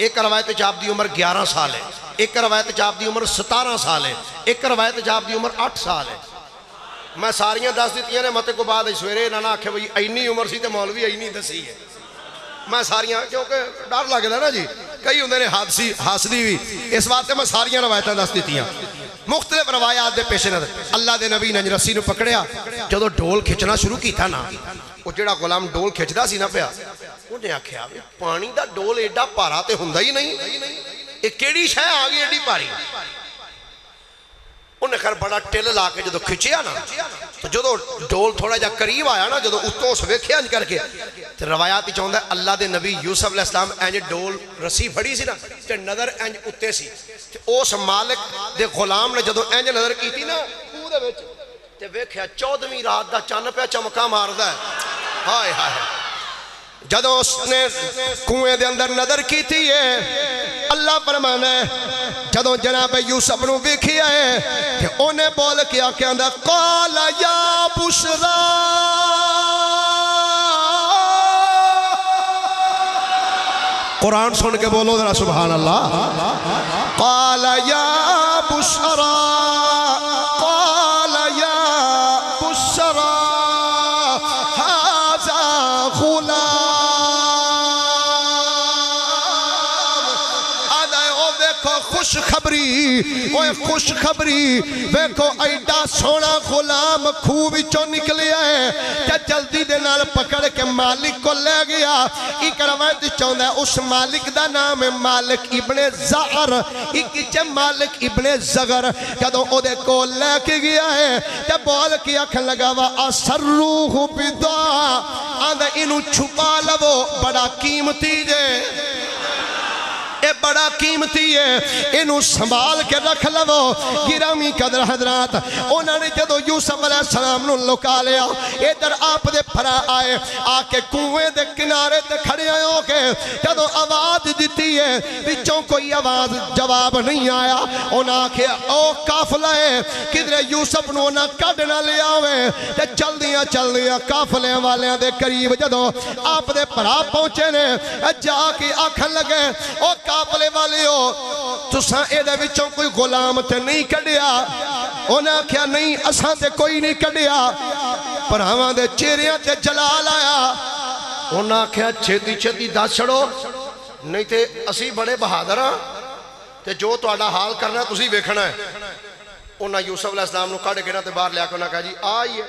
ایک روایت آپ دی عمر 11 سال ہے، ایک روایت آپ دی عمر 17 سال ہے، ایک روایت آپ دی عمر 8 سال ہے۔ میں ساریاں دس دیتیاں نے متے کو بعد سویرے نہ آکھے بھئی اینی عمر سی تے مولوی اینی دسی ہے۔ میں ساریاں کیونکہ ڈر لگدا نا جی، کئی ہوندے نے حاسدی بھی، اس واسطے میں ساریاں روایتاں دس دیتیاں۔ مختلف روایات دے پیش نظر اللہ دے نبی نے رسی نو پکڑیا، جدوں ڈول کھچنا شروع کیتا نا، وہ جڑا غلام ڈول کھچدا سی نا پیا، انہیں آکھیا پانی دا ڈول ایڈا پارا تے ہوندا ہی نہیں، یہ کیڑی شے آ گئی ایڈی پاری؟ انہیں خیر بڑا ٹل لا کے جدو کھچیا نا، تو جدو ڈول تھوڑا جا قریب آیا نا، جدو اتوں اس ویکھیا انج کر کے، تو روایاتی چاہتا ہے اللہ دے نبی یوسف علیہ السلام انج ڈول رسی پھڑی سی نا، تے نظر انج اتے سی، تے اس مالک دے غلام نے جدو انج نظر کی تھی نا خوہ دے وچ، تے ویکھیا 14ویں رات دا چن پہ چمکا ماردا ہے، ہائے ہائے۔ جدو اس نے کنویں دے اندر نظر کی تھی ہے، اللہ فرمانا ہے جدو جناب یوسف نو ویکھیا ہے کہ انہیں بول کیا کہ اندر قال یا بشرا، قرآن سن کے بولو ذرا سبحان اللہ، قال یا بشرا، قال یا بشرا ھذا غلام، خوشخبری، اوہ خوشخبری، ویکھو ایڈا سونا غلام خوہ وچوں نکلیا ہے کہ جلدی دے نال پکڑ کے مالک کو لے گیا۔ ایک روایت چاہتا ہے اس مالک دا نام ہے مالک ابن زعر، ایک چے مالک ابن زغر، جدوں او دے کو لے کے گیا ہے تے بول کے آکھن لگا وا اسروہ بضاع، آندہ انہوں چھپا لو بڑا قیمتی جے، اے بڑا قیمتی ہے، انہوں سنبھال کے رکھ لو۔ گرامی قدر حضرات، انہوں نے جدو یوسف علیہ السلام نو لکا لیا، ادھر آپ دے پھرا آئے، آکے کنویں دے کنارے تے کھڑے آئے ہو کے جدو آواز دیتی ہے، بچوں کوئی آواز جواب نہیں آیا، انہوں نے آکھے او قافلہ ہے کدھر یوسف نو نہ کڈنا لیا ہوئے، تے چل دیا قافلے والے دے قریب جدو آپ دے پھرا پہنچے نے، جا کے آکھن لگے او قافلے والے ہو تساں اے دے وچوں کوئی غلام تے نہیں کڈیا؟ انہاں کیا نہیں اساں تے کوئی نہیں کڈیا، پر ہواں دے چہریاں تے جلال آیا۔ انہاں کیا چھتی چھتی دس چھڑو نہیں تے اسی بڑے بہادر ہاں تے جو تہاڈا حال کرنا تسی ویکھنا ہے۔ انہاں یوسف علیہ السلام نو کڈ کے نہ تے باہر لیا کے انہاں کہا جی آئیے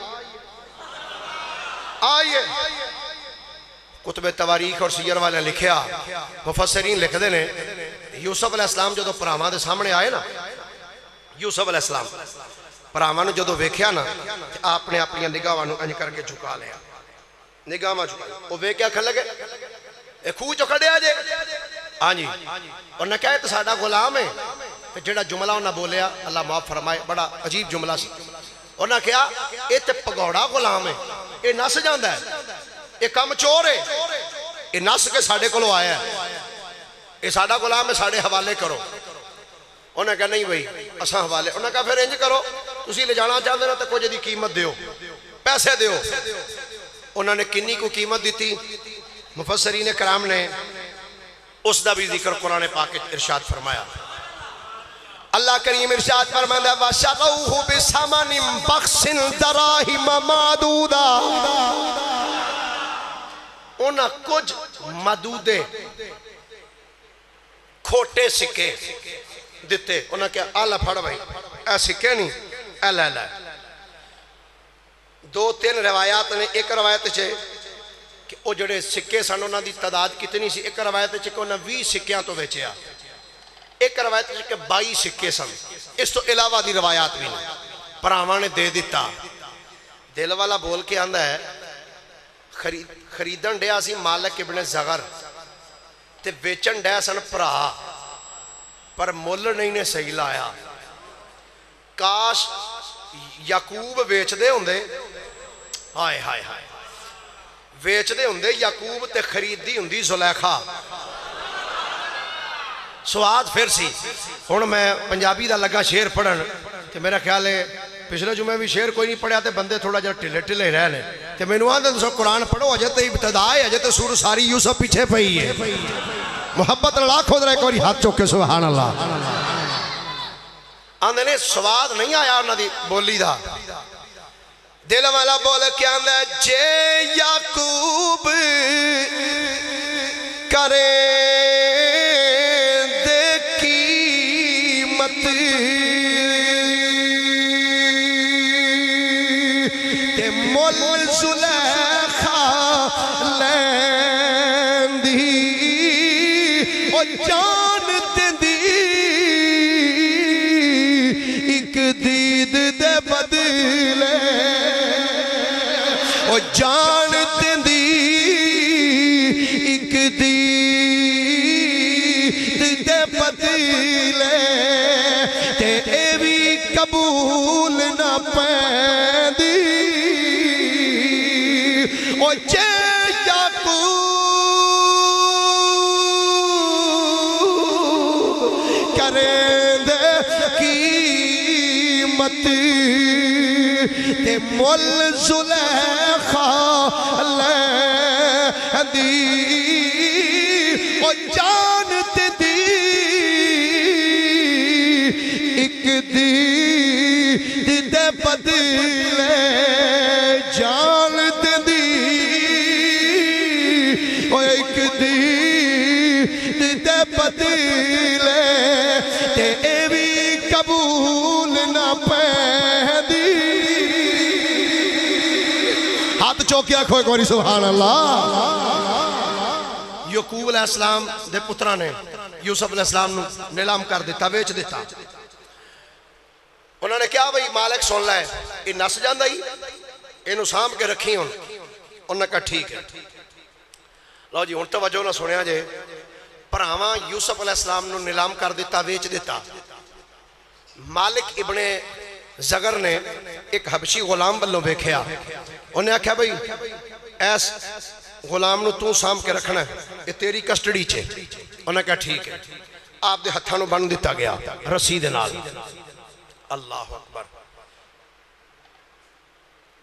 آئیے۔ کتب تواریخ اور سیر والے لکھیا، مفسرین لکھ دے نے یوسف علیہ السلام جدو پراواں دے سامنے آئے نا، یوسف علیہ السلام پراواں نو جدو ویکھیا نا، آپ نے اپنی نگاہاں نو انج کر کے جھکا لیا، نگاہاں جھکا لیا، وہ ویکھیا کھن لگے اے خوہ چو کھڑیا جے، ہاں جی، اور نہ کہے تو ساڈا غلام ہے، تے جڑا جملہ انہاں بولیا اللہ معاف فرمائے بڑا عجیب جملہ سی، اور نہ کہا اے تے پگوڑا غلام ہے، اے نس جاندا ہے، یہ کم چور ہے، یہ نس کے ساڑھے کو لو آیا ہے، یہ ساڑھا غلام ہے ساڑھے حوالے کرو۔ انہوں نے کہا نہیں بھئی اساں حوالے، انہوں نے کہا پھر انج کرو تسی لے جانا چاہتے نا تو کچھ دی قیمت دیو، پیسے دیو۔ انہوں نے کنی کو قیمت دیتی، مفسرین کرام نے اس دا بھی ذکر قرآن پاک ارشاد فرمایا۔ اللہ کریم ارشاد فرمایا وَشَرَوْهُ بِثَمَنٍ بَخْسٍ دَرَاهِمَ مَعْدُودَةٍ، انہاں کچھ مدودے کھوٹے سکے دیتے، انہاں کیا آلہ پھڑ بھائی اے سکے نہیں اے لے لے۔ دو تین روایات نے، ایک روایت چھے کہ وہ جڑے سکے سن انہاں دی تعداد کتنی سی، ایک روایت چھے کہ انہاں 20 سکیاں تو بیچیا، ایک روایت چھے کہ 22 سکے سن، اس تو علاوہ دی روایات بھی نہیں، پراواں نے دے دیتا۔ دل والا بول کے آندہ ہے خریدن ڈیا سی مالک ابن زغر تے بیچن ڈیا سن پرا، پر مل نہیں نے صحیح لایا۔ کاش یعقوب بیچ دے ہوندے، ہائے ہائے ہائے، بیچ دے ہوندے یعقوب تے خرید دی ہوندی زلیخا، سواد پھر سی۔ ہن میں پنجابی دا لگا شعر پڑھن تے میرا خیال ہے پچھلے جمعہ بھی شعر کوئی نہیں پڑھیا تے بندے تھوڑا جا ٹلے ٹلے رہ لیں تے میں نو آندے تو قرآن پڑھو، اجے تے ابتدا ہے، اجے تے سورہ ساری یوسف پیچھے پئی ہے۔ محبت لاکھوں در ایک واری ہاتھ چوک کے سبحان اللہ آندھے نے سواد نہیں آیا انہاں دی بولی دا دل والا بول کے آندھے جے یعقوب کرے دے قیمت تے مول زلیخا لیندی او جان دی ایک دید دے بدلے او جان دی ایک دید دے بدلے تے اے بھی قبول نہ پیندی او جے یعقوب کریں دے قیمت تے مول زلیخا لیندی او جانت دی ایک دی دے بدلے جانت دی او ایک دی دے بدلے تے اے بھی قبول نہ پیندی ہاتھ چوکیا کھوئے کوئی سبحان اللہ یعقوب علیہ السلام دے پترہ نے یوسف علیہ السلام نے نیلام کر دیتا ویچ دیتا انہوں نے کیا بھئی مالک سن لائے یہ نس جاندہ ہی انہوں سام کے رکھی انہوں نے کہا ٹھیک ہے لو جی انہوں توجہ نہ سنیا جے پراواں یوسف علیہ السلام نے نیلام کر دیتا ویچ دیتا مالک ابن زگر نے ایک حبشی غلام بلوں بیکھیا انہیں کہا بھئی ایس غلام نو تو سام کے رکھنا ہے یہ تیری کسٹڈی چھے انہیں کہا ٹھیک ہے آپ دے ہتھانوں بن دیتا گیا رسید نال اللہ اکبر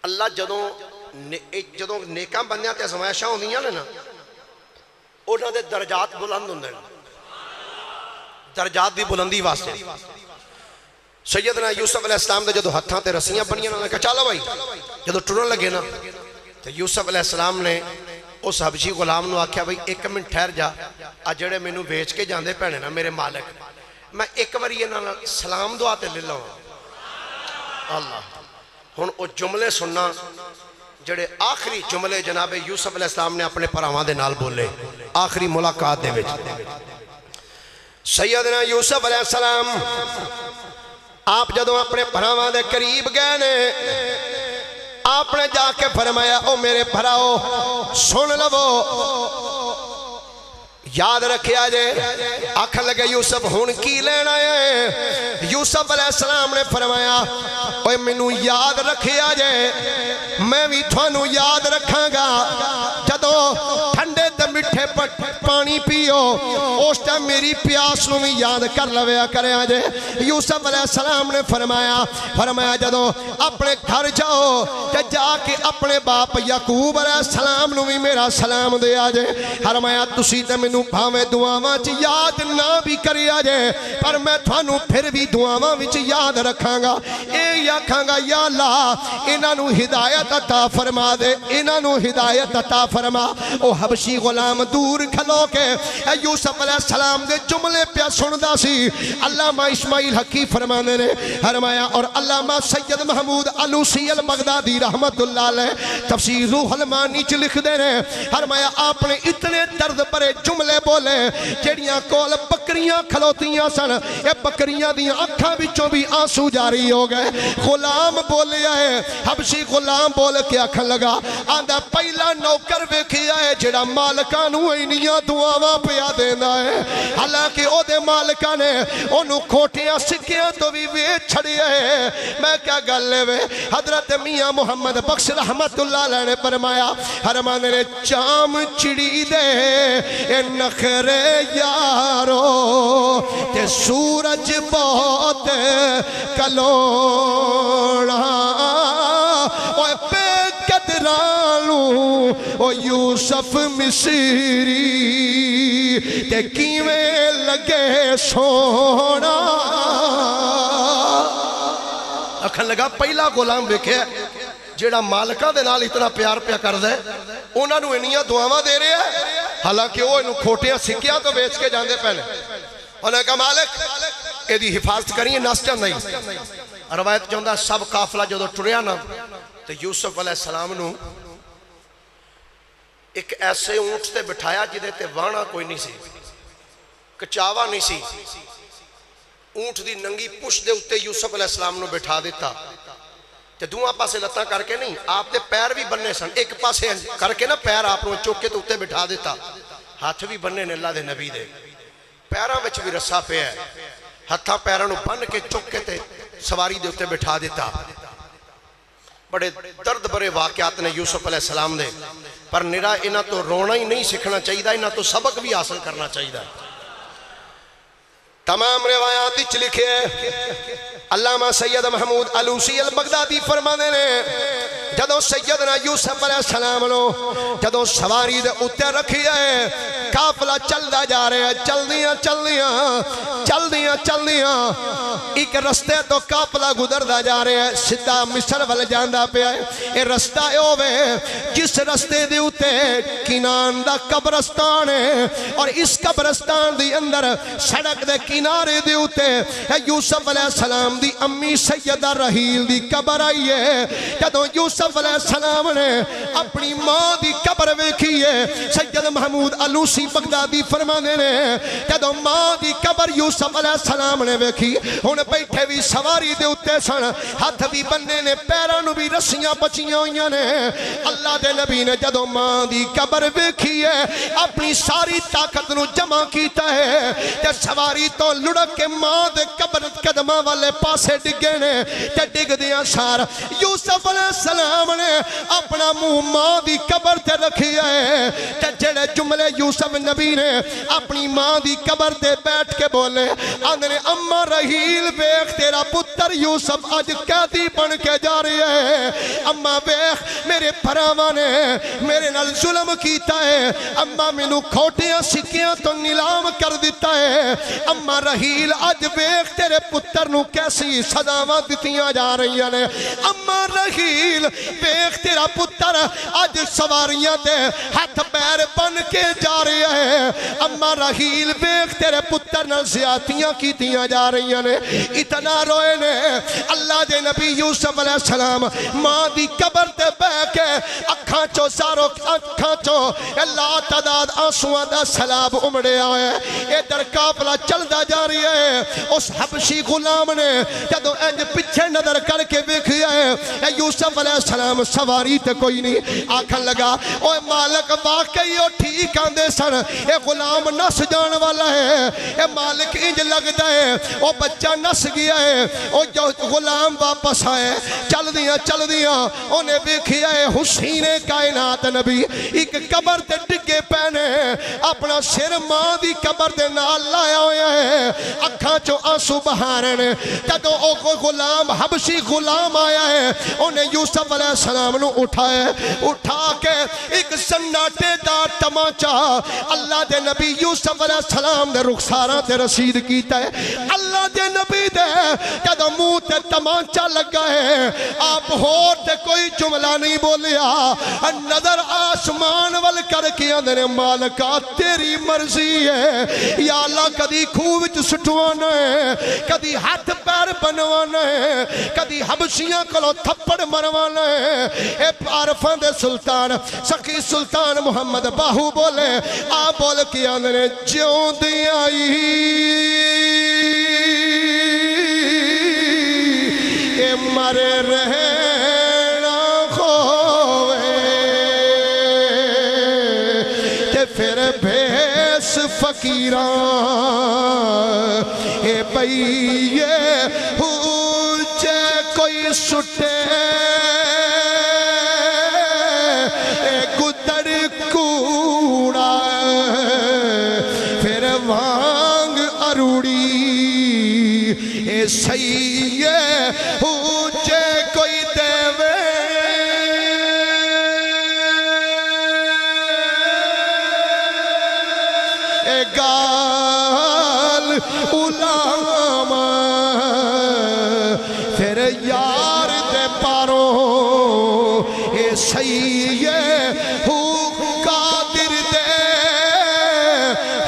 اللہ جدوں نیکاں بنیاں تے ازمائشاں ہوندیاں نے نا انہاں دے درجات بلند ہوندے درجات دی بلندی واسطے سیدنا یوسف علیہ السلام دے جدو ہتھاں تے رسیاں بنیاں انہوں نے کہا چالو بھائی جدو ٹرن لگے نا تو یوسف علیہ السلام نے اس حبشی غلام نو آکھیا بھائی ایک منٹ ٹھہر جا اجڑے میں نو بیچ کے جاندے پہنے نا میرے مالک میں ایک بار یہ نا سلام دعا تے لے لوں اللہ ہن او جملے سننا جڑے آخری جملے جناب یوسف علیہ السلام نے اپنے پراواں دے نال بولے آخری ملاقات دے وچ سیدنا یوسف علیہ السلام آپ جدوں اپنے پراواں دے قریب گئے نے آپ نے جا کے فرمایا او میرے بھراؤ سن لو یاد رکھیا جے آکھ لگے یوسف ہون کی لینا ہے یوسف علیہ السلام نے فرمایا اوے منو یاد رکھیا جے میں بھی تھانو یاد رکھاں گا جدو ٹھنڈے تے مٹھے پانی پیو اس ٹائم میری پیاس نو بھی یاد کر لویا کرے آجے یوسف علیہ السلام نے فرمایا جدو اپنے گھر جاؤ جا کے اپنے باپ یعقوب علیہ السلام نو بھی میرا سلام دے آجے فرمایا تسی تے منو بھاویں دعاواں چ یاد نہ بھی کرے آجے پر میں تھانو پھر بھی دعاواں وچ یاد رکھاں گا اے آکھاں گا یا اللہ انہاں نو ہدایت عطا فرما دے انہاں نو ہدایت عطا فرما او حبشی غلام دور کھلو کے یوسف علیہ السلام دے جملے پہ سندا سی علامہ اسماعیل حقی فرمانے نے فرمایا اور علامہ سید محمود علوسی البغدادی رحمت اللہ علیہ تفسیر روح المانی چ لکھ دے نے فرمایا آپ نے اتنے درد بھرے جملے بولے جڑیاں کول بکریاں کھلوتیاں سن اے بکریاں دیاں اکھاں وچوں بھی آنسو جاری ہو گئے غلام بولیا ہے حبشی غلام بول کے آکھن لگا آندا پہلا نوکر ویکھیا ہے جڑا مالکاں نو اینیاں دعاواں پیا دیندا ہے حالانکہ او دے مالکاں نے اونوں کھوٹیاں سکیاں تو بھی ویچ چھڑیا ہے میں کیا گل وے حضرت میاں محمد بخش رحمت اللہ علیہ نے فرمایا فرمانے نے چام چڑی دے اے نخرے یارو تے سورج بہت کلوڑا اوے بے قدر پترانو او یوسف مصری تے کیویں لگے سونا اکھن لگا پہلا غلام ویکھیا جیڑا مالکاں دے نال اتنا پیار پیا کردا ہے انہاں نوں انیاں دعاواں دے رہا ہے حالانکہ وہ انہوں کھوٹیاں سکیاں تو بیچ کے جاندے پہنے انہوں نے کہا مالک اے دی حفاظت کریے نس جاندہ ہی روایت جاندہ سب قافلہ جو ٹریا نا تو یوسف علیہ السلام نو ایک ایسے اونٹ تے بٹھایا جدے تے وانا کوئی نہیں سی کچاوا نہیں سی اونٹ دی ننگی پوش دے اتے یوسف علیہ السلام نو بٹھا دیتا تے دوہاں پاسے لتاں کر کے نہیں آپ دے پیر بھی بننے سن ایک پاسے کر کے نا پیر آپ نو چوک کے تو اتے بٹھا دیتا ہاتھ بھی بننے نے اللہ دے نبی دے پیراں وچ بھی رسا پہ ہے ہتھاں پیراں نو بن کے چوک کے تے سواری دے اتے بٹھا دیتا بڑے درد برے واقعات نے یوسف علیہ السلام دے پر نرا انہاں تو رونا ہی نہیں سکھنا چاہیے انہاں تو سبق بھی حاصل کرنا چاہیے تمام روایات اچھ لکھے علامہ سید محمود علوسی البغدادی فرمانے نے جدو سیدنا یوسف علیہ السلام نو جدو سواری دے اتے رکھی ہے قافلہ چل دا جا رہے ہیں چل دیاں ایک رستے تو قافلہ گزر دا جا رہے ہیں سدھا مصر وال جاندا پیا ہے اے رستہ اوے جس رستے دے اتے کنان دا قبرستان ہے اور اس قبرستان دی اندر سڑک دے کنارے دے اتے یوسف علیہ السلام دی امی سیدہ رحیل دی قبر آئی ہے جدو یوسف علیہ السلام نے اپنی ماں دی قبر ویکھی ہے سید محمود علوسی بغدادی فرمانے نے جدو ماں دی قبر یوسف علیہ السلام نے ویکھی ہن بیٹھے بھی سواری دے اتے سن ہاتھ بھی بننے نے پیراں نو بھی رسیاں بچیاں ہوئیاں نے اللہ دے نبی نے جدو ماں دی قبر ویکھی ہے اپنی ساری طاقت نو جمع کیتا ہے تے سواری تو لڑک کے ماں دے قبر قدماں والے پاسے ڈگے نے تے ڈگ دیاں سار یوسف علیہ السلام نے اپنا منہ ماں دی قبر تے رکھی ہے تے جڑے جملے یوسف نبی نے اپنی ماں دی قبر تے بیٹھ کے بولے آندھنے اماں رحیل بیخ تیرا پتر یوسف آج قیدی بن کے جا رہی ہے اماں بیخ میرے پراواں نے میرے نال ظلم کیتا ہے اماں مینوں کھوٹیاں سکیاں تو نیلام کر دیتا ہے اماں رحیل آج بیخ تیرے پتر نو کیسی سزاواں دتیاں جا رہی ہیں اماں رحیل بیخ تیرا پتر آج سواریاں دے ہاتھ پیر بن کے جا رہی ہے اماں رحیل بیخ تیرے پتر نہ زیادتیاں کیتیاں جا رہی ہیں اتنا روئے نے اللہ دے نبی یوسف علیہ السلام ماں دی قبر تے بہ کے اکھاں چو سارو اکھاں چو اللہ تعداد آنسواں دا سلاب امڑے آئے ادھر قافلہ چلدا جا رہی ہے اس حبشی غلام نے جدو انج پیچھے نظر کر کے ویکھیا ہے اے یوسف علیہ السلام سواری تے کوئی نہیں آکھن لگا اوے مالک واقعی او ٹھیک آندے سن اے غلام نس جان والا ہے اے مالک انج لگدا ہے او بچہ نس گیا ہے او جو غلام واپس آئے چل دیاں انہیں ویکھیا ہے حسین کائنات نبی ایک قبر تے ڈگے پہنے اپنا سر ماں دی قبر دے نال لایا ہویا ہے اکھاں چو آنسو بہارے نے جدو او غلام حبشی غلام آیا ہے انہیں یوسف علیہ السلام نو اٹھا کے ایک سناٹے دا تماچا اللہ دے نبی یوسف علیہ السلام دے رخساراں تے رسید کیتا ہے اللہ دے نبی دے جدو منہ تے تماچا لگا ہے آپ ہور تے کوئی جملہ نہیں بولیا نظر آسمان وال کر کے اندر مالکا تیری مرضی ہے یا اللہ کدی خوہ وچ سٹوانا ہے کدی ہاتھ پیر بنوانا ہے کدی حبشیاں کلو تھپڑ مروانا ہے اے عارفاں دے سلطان سخی سلطان محمد باہو بولے آپ بول کے اندر جیوں دی آئی اے مرے رہنا کھوے تے پھر بھیس فقیراں اے بھئیے ہوچے کوئی سٹے اے گدر کوڑا پھر وانگ اروڑی اے سیئے ہوچے کوئی دیوے گال غلام پھر یار دے پاروں اے سید ہو قادر دے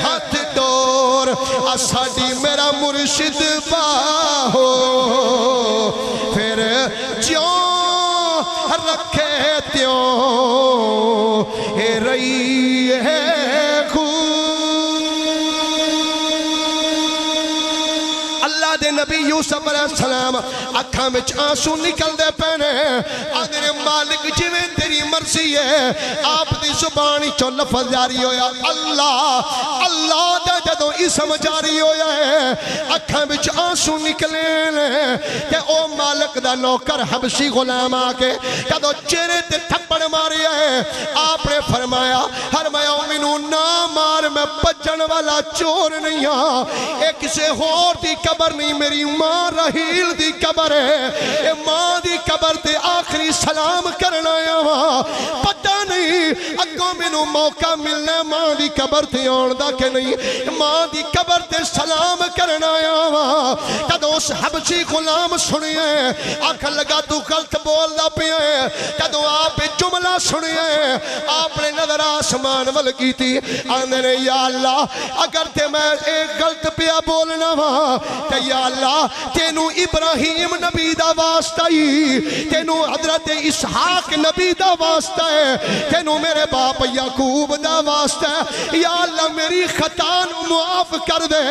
ہاتھ ڈور اساڈی میرا مرشد باہو پھر جیوں رکھے تیوں اے رئی ہے اللہ دے نبی یوسف علیہ السلام اکھاں وچ آنسو نکل دے پینے آدھے مالک جویں تیری مرضی ہے آپ دی زبانی چو لفظ جاری ہویا اللہ اللہ دا جدو اسم جاری ہویا ہے اکھاں وچ آنسو نکلے کہ او مالک دا نوکر حبشی غلام آکے جدو چہرے تے تھپڑ ماری ہے آپ نے فرمایا مینوں نہ مار میں بچن والا چور نہیں ہاں اے کسے ہور دی قبر نہیں میری ماں رحیل دی قبر ہے اے ماں دی قبر تے آخری سلام کرنا آیا وہاں پتہ نہیں اگوں مینوں موقع ملنے ماں دی قبر تے آن دا کہ نہیں ماں دی قبر تے سلام کرنا آیا وہاں جدو اس حبشی غلام سنیے آنکھ لگا تو غلط بول دا پیا ہے جدو آپ جملہ سنیے آپ نے نظر آسمان ول کی تھی آندھنے یا اللہ اگر تے میں ایک غلط پیا بولنا وہاں تے یا اللہ تینو ابراہیم نبی دا واسطہ ہی تینو حضرت اسحاق نبی دا واسطہ ہے تینو میرے باپ یعقوب دا واسطہ ہے یا اللہ میری خطا معاف کر دے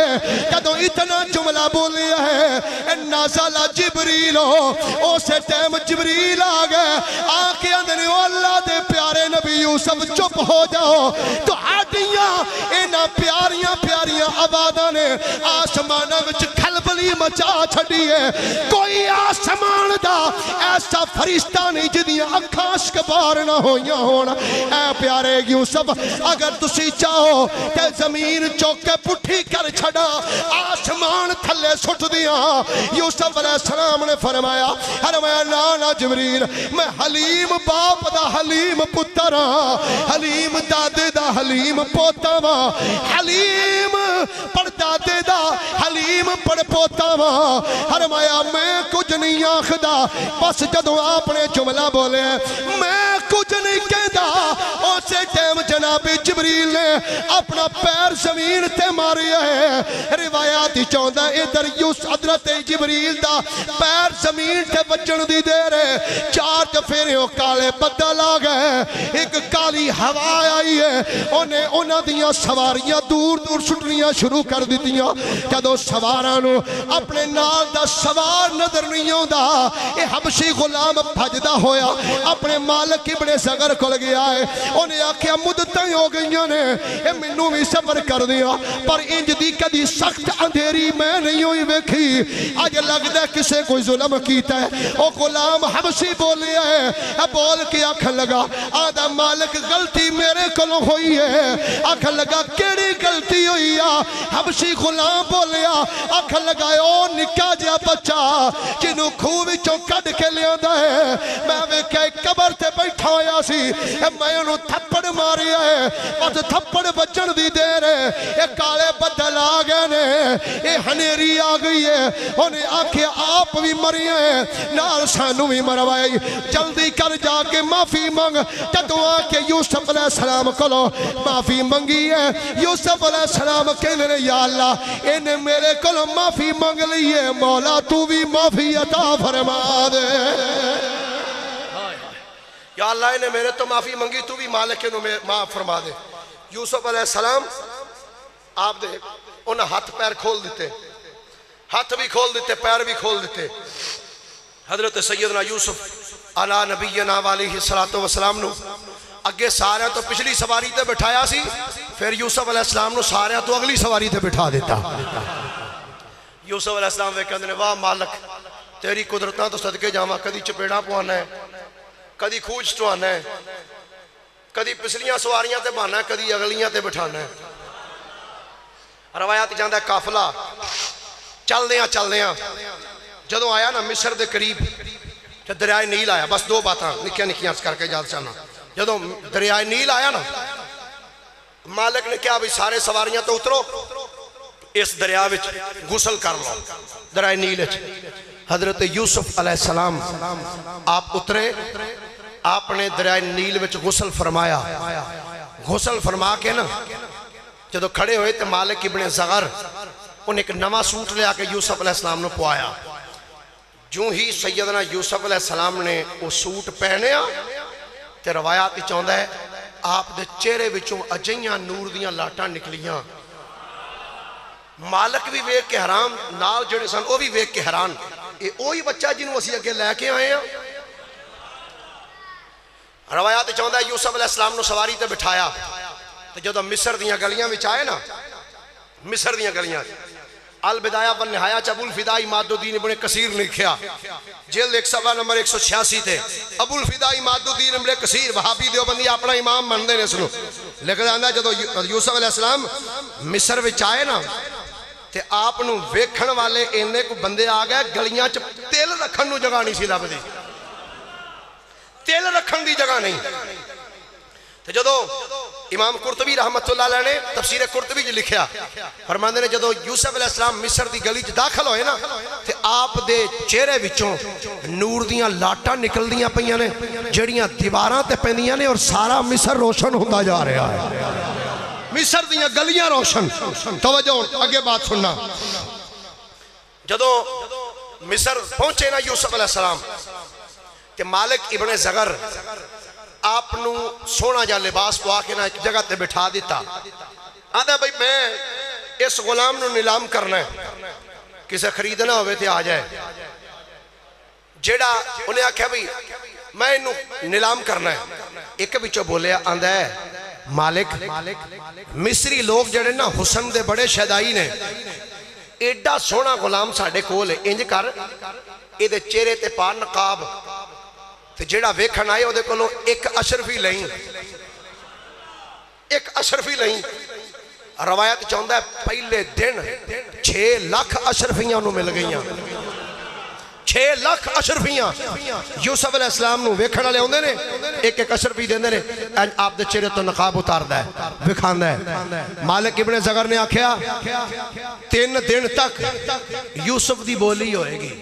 جدو اتنا جملہ بولیا ہے نازل جبریل او سے ٹائم جبریل آگئے آکے اندھنے اللہ دے پیارے نبی یوسف چپ ہو جاؤ تو آڈیاں اینا پیاریاں پیاریاں آبادہ نے آسمانہ وچ کھلبلی مچا چھڑی ہے کوئی آسمان دا ایسا فرشتہ نہیں جدیاں اکھاش کبار نہ ہویاں ہونا اے پیارے یوسف اگر تسی چاہو کہ زمین چوکے پٹھی کر چھڑا آسمان تھلے سٹ دیا یوسف علیہ السلام نے فرمایا نانا جبریل میں حلیم باپ دا حلیم پترا حلیم دادے دا حلیم پوتا وا حلیم پڑ دادے دا حلیم پڑ پوتا وا فرمایا میں کچھ نہیں آخدا بس جدو آپ نے جملہ بولے میں کچھ نہیں کہدا اسے ٹائم جناب جبریل نے اپنا پیر زمین تے ماری ہے روایاتی چاہتا ہے ادھر حضرت جبریل دا پیر زمین تے بچن دی دے رہے چار جفیروں کالے بدل آ گئے ایک کالی ہوا آئی ہے انہیں دیاں سواریاں دور دور سٹنیاں شروع کر دیتیاں جدو سوارانو اپنے نال دا سوار نظر نہیں ہوندا اے حبشی غلام بھجدا ہویا اپنے مالک ابن زغر کھل گیا ہے انہیں آکھیا مدتیں ہو گئیاں نے اے منو بھی سفر کر دیا پر انج دی کدی سخت اندھیری میں نہیں ہوئی ویکھی آج لگ دے کسے کوئی ظلم کیتا ہے او غلام حبشی بولیا ہے بول کے آکھن لگا آدھا مالک غلطی میرے کلو ہوئی ہے آکھن لگا کیڑی غلطی ہوئی ہے حبشی غلام بولیا آکھن لگا او نکا جا بچہ جنہوں خوبی چوکڑ کے لیا دا ہے میں ویکھے قبر تے بیٹھا ہویا سی میں انہوں تھپڑ ماریا ہے بس تھپڑ بچن دی دے رہے اے کالے بدل آگئے نے اے ہنیری آگئی ہے انہیں آنکھیں آپ بھی مری ہیں نال سانو بھی مروائی جلدی کر جا کے معافی مانگ جدو آنکھیں یوسف علیہ السلام کلو معافی مانگی ہے یوسف علیہ السلام کہنے نے یا اللہ انہیں میرے کلو معافی مانگ لی ہے مولا تو بھی معافی عطا فرما دے یا اللہ انہیں میرے تو معافی مانگی تو بھی مالک انہیں معاف فرما دے یوسف علیہ السلام آپ دے انہیں ہاتھ پیر کھول دیتے ہاتھ بھی کھول دیتے پیر بھی کھول دیتے حضرت سیدنا یوسف علیہ نبینا علیہ السلام نو اگے سارے تو پچھلی سواری تے بٹھایا سی پھر یوسف علیہ السلام نو سارے تو اگلی سواری تے بٹھا دیتا یوسف علیہ السلام وے کہندے نے واہ مالک تیری قدرتاں تو صدقے جاواں کدی چپیڑا پوانا ہے کدی کھوج ٹوانا ہے کدی پچھلیاں سواریاں تے بہانا ہے کدی اگلیاں تے بٹھانا ہے روایات جاندا ہے قافلہ چل دیاں جدو آیا نا مصر دے قریب دریائے نیل آیا بس دو باتاں نکیاں نکیاں کر کے جال چاہنا جدو دریائے نیل آیا نا مالک نے کیا بھئی سارے سواریاں تو اترو اس دریا وچ غسل کر لو دریائے نیل وچ حضرت یوسف علیہ السلام آپ اترے آپ نے دریائے نیل وچ غسل فرمایا غسل فرما کے نا جدو کھڑے ہوئے تے مالک ابن زغر انہیں ایک نواں سوٹ لیا کے یوسف علیہ السلام نے پوایا جو ہی سیدنا یوسف علیہ السلام نے وہ سوٹ پہنے تے روایات ہی چاہتا ہے آپ دے چہرے وچوں اجیاں نور دیاں لاٹاں نکلیاں مالک بھی ویک کے حرام نال جڑے سن وہ بھی ویک کے حران یہ وہی بچہ جنہوں اسی اگے لے کے آئے ہیں روایات ہی چاہتا ہے یوسف علیہ السلام نے سواری تے بٹھایا تو جدو مصر دیاں گلیاں وچ آئے نا مصر دیاں گلیاں البدایہ والنہایہ ابو الفداء عماد الدین ابن کثیر نے لکھیا جلد 1 صفحہ نمبر 186 تے ابو الفداء عماد الدین ابن کثیر وہابی دیوبندی اپنا امام مندے نے سنو لکھ جاندا ہے جدو یوسف علیہ السلام مصر وچ آئے نا تے آپ نو ویکھن والے اینے کو بندے آ گئے گلیاں چ تیل رکھن نو جگہ نہیں سی لبدی تیل رکھن دی جگہ نہیں تے جدو امام قرطبی رحمت اللہ علیہ نے تفسیر قرطبی جو لکھیا فرماندے نے جدو یوسف علیہ السلام مصر دی گلی چ داخل ہوئے نا تے آپ دے چہرے وچوں نور دیاں لاٹاں نکل دیاں پئیاں نے جڑیاں دیواراں تے پیندیاں نے اور سارا مصر روشن ہوندا جا رہا ہے مصر دیاں گلیاں روشن توجہ اگے بات سننا جدو مصر پہنچے نا یوسف علیہ السلام تے مالک ابن زغر آپ نو سونا جا لباس پوا کے نا ایک جگہ تے بٹھا دیتا آدھا بھئی میں اس غلام نو نیلام کرنا ہے کسے خریدنا ہوئے تے آ جائے جیڑا انہیں آکھا بھئی میں انو نیلام کرنا ہے ایک بچو بولے آندھا ہے مالک مصری لوگ جڑے نا حسن دے بڑے شہدائی نے ایڈا سونا غلام ساڑھے کول ہے انج کر ایدے چہرے تے پار نقاب تے جیڑا ویکھن آئے وہ کولوں ایک اشرفی لئیں ایک اشرفی لئیں روایت چاہتا ہے پہلے دن 6 لاکھ اشرفیاں انہوں مل گئیاں 6 لاکھ اشرفیاں یوسف علیہ السلام نو ویکھن والے ہوندے نے ایک ایک اشرفی دیندے نے آپ دے چہرے تو نقاب اتاردا ہے وکھاندا ہے مالک ابن زغر نے آکھیا 3 دن تک یوسف دی بولی ہوئے گی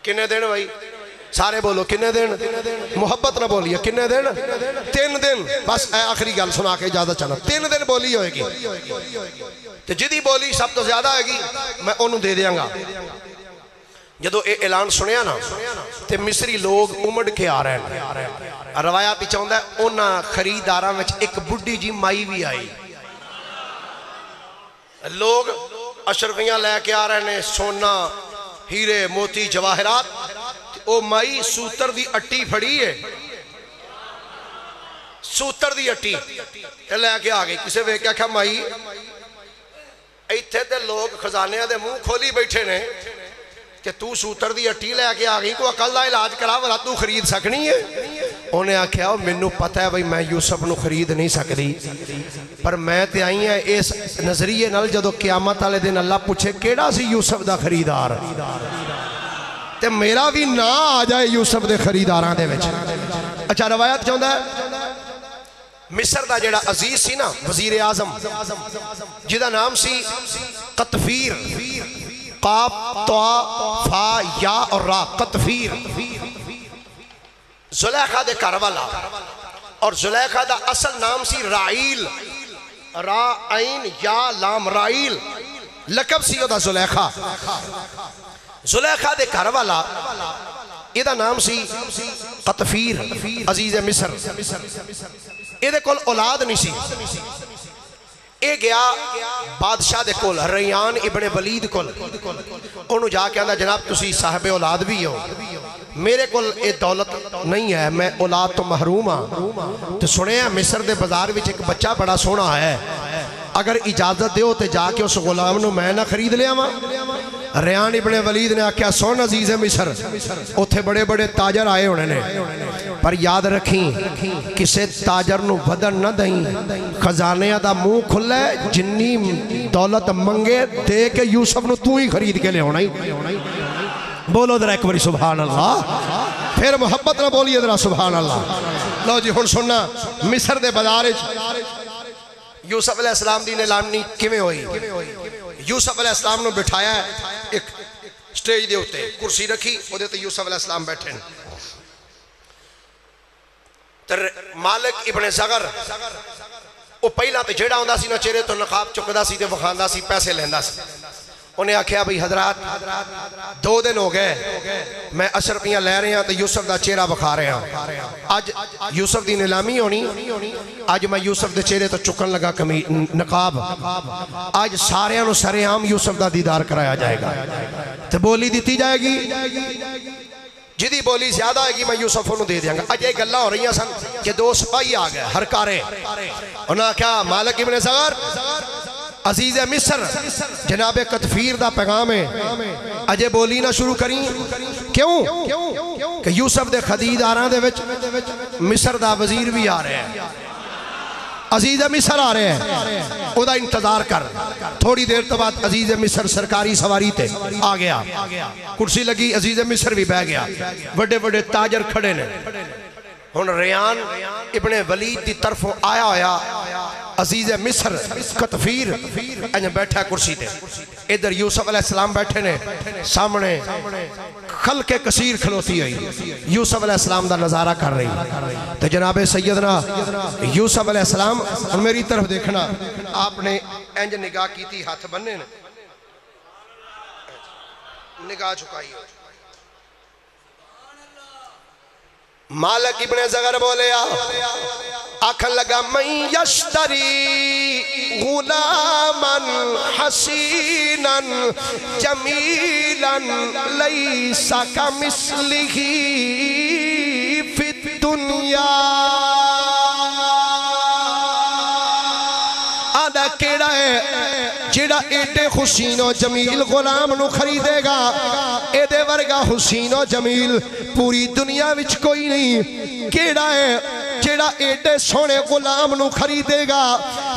کنے دن بھائی سارے بولو کنے دن محبت نہ بولیے کنے دن 3 دن بس آخری گل سنا کے اجازت چلا 3 دن بولی ہوئے گی تو جدی بولی سب تو زیادہ ہوئے گی میں انہوں دے دیاں گا جدو اے اعلان سنیا نا تے مصری لوگ امڑ کے آ رہے ہیں روایات چاہتا ہے انہاں خریداراں وچ ایک بڈی جی مائی بھی آئی لوگ اشرفیاں لے کے آ رہے ہیں سونا ہیرے موتی جواہرات او مائی سوتر دی اٹی پھڑی ہے سوتر دی اٹی لے کے آ گئی کسے وے کیا کھا مائی ایتھے تے لوگ خزانے دے منہ کھولی بیٹھے نے کہ تو سوتر دی اٹی لے کے آ گئی کو عقل دا علاج کرا ورا تو خرید سکنی ہے انہیں آکھیا مینوں پتہ ہے بھئی میں یوسف نو خرید نہیں سکتی پر میں تے آئی ہیں اس نظریے نال جدو قیامت والے دن اللہ پوچھے کیڑا سی یوسف دا خریدار تے میرا بھی نا آ جائے یوسف دے خریداراں دے وچ اچھا روایت چاہتا ہے مصر دا جڑا عزیز سی نا وزیر اعظم جدا نام سی قطفیر قاف طا فا یا اور را قطفیر زلیخہ دے گھر والا اور زلیخہ دا اصل نام سی رائیل را عین یا لام رائیل لقب سی دا زلیخہ زلیخہ دے گھر والا یہ دا نام سی قطفیر عزیز مصر یہ دے کول اولاد نہیں سی اے گیا بادشاہ دے کول ریان ابن ولید کول انہوں جا کے آندھا جناب تسی صاحب اولاد بھی ہو میرے کول اے دولت نہیں ہے میں اولاد تو محروم ہاں تو سنے ہیں مصر دے بازار وچ ایک بچہ بڑا سونا ہے اگر اجازت دیو تے جا کے اس غلام نو میں نہ خرید لیا ماں ریان ابن ولید نے آکھیا سون عزیز مصر اتھے بڑے بڑے تاجر آئے ہونے نے پر یاد رکھیں کسے تاجر نو ودن نہ دیں خزانے دا منہ کھلے جنی دولت منگے دے کے یوسف نو تو ہی خرید کے لے ہونا ہی بولو ذرا ایک باری سبحان اللہ پھر محبت نہ بولیے ذرا سبحان اللہ لو جی ہن سننا مصر دے بازار یوسف علیہ السلام دی نیلامی کیویں ہوئی؟ یوسف علیہ السلام نے بٹھایا ہے ایک سٹیج دے ہوتے کرسی رکھی وہ دیتے یوسف علیہ السلام بیٹھے تر مالک ابن زغر وہ پہلا تے جیڑا ہوندہ سی نہ چہرے تو نقاب چکدہ سی تے وکھاندہ سی پیسے لیندہ سی انہیں آکھیا بھئی حضرات 2 دن ہو گئے میں اشرفیاں لے رہے ہیں تو یوسف دا چہرہ بکھا رہے ہیں آج یوسف دی نیلامی ہونی آج میں یوسف دے چہرے تو چکن لگا نقاب آج سارے انہوں سارے عام یوسف دا دیدار کرایا جائے گا تو بولی دیتی جائے گی جدی بولی زیادہ آئے گی میں یوسف انہوں دے دیا گا آج ایک گلہ ہو رہی ہیں سن کہ 2 سپاہی آگئے ہر کارے انہوں کیا مالک ابن زغر عزیز مصر جناب قطفیر دا پیغام ہے اجے بولی نہ شروع کریں کیوں کہ یوسف دے خدید آرہاں دے وچ مصر دا وزیر بھی آ رہے ہیں عزیز مصر آ رہے ہیں او دا انتظار کر تھوڑی دیر تو بعد عزیز مصر سرکاری سواری تے آ گیا کرسی لگی عزیز مصر بھی بہ گیا بڑے بڑے تاجر کھڑے نے ہن ریان ابن ولید دی طرفوں آیا ہویا عزیز مصر قطفیر انہیں بیٹھا کرسی تے ادھر یوسف علیہ السلام بیٹھے نے سامنے خلق کثیر کھلوتی ہوئی یوسف علیہ السلام دا نظارہ کر رہی تو جناب سیدنا یوسف علیہ السلام اور میری طرف دیکھنا آپ نے انج نگاہ کی تھی ہاتھ بننے نے نگاہ چکائی ہو مالک ابن زغر بولے آکھن لگا من یشتری غلاما حسینا جمیلا لیس کمثلہ فی الدنیا آدھا کیڑا ہے جیڑا ایڈے حسین و جمیل غلام نو خریدے گا ایدے ورگا حسین و جمیل پوری دنیا وچ کوئی نہیں کیڑا ہے جیڑا ایڈے سونے غلام نو خریدے گا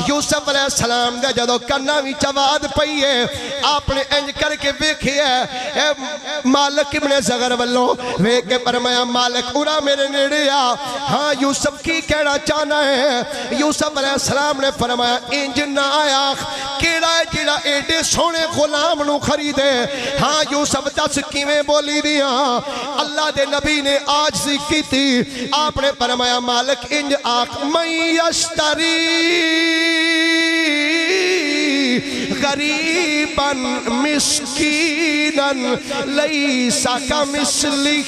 یوسف علیہ السلام دے جدو کرنا بھی چواد پئی ہے آپ نے انج کر کے بیکھے ہے مالک ابن زغر والوں ویک کے فرمایا مالک اورا میرے نیڑے آ ہاں یوسف کی کہنا چاہنا ہے یوسف علیہ السلام نے فرمایا انج نہ آیا کیڑا ہے جیڑا ایڈے سونے غلام نو خریدے ہاں یوسف دس کیویں بولی دیا اللہ دے نبی نے آج سی کی تھی آپ نے فرمایا مالک انج آنکھ من یشتری غریبا مسکینا لیس کمثلہ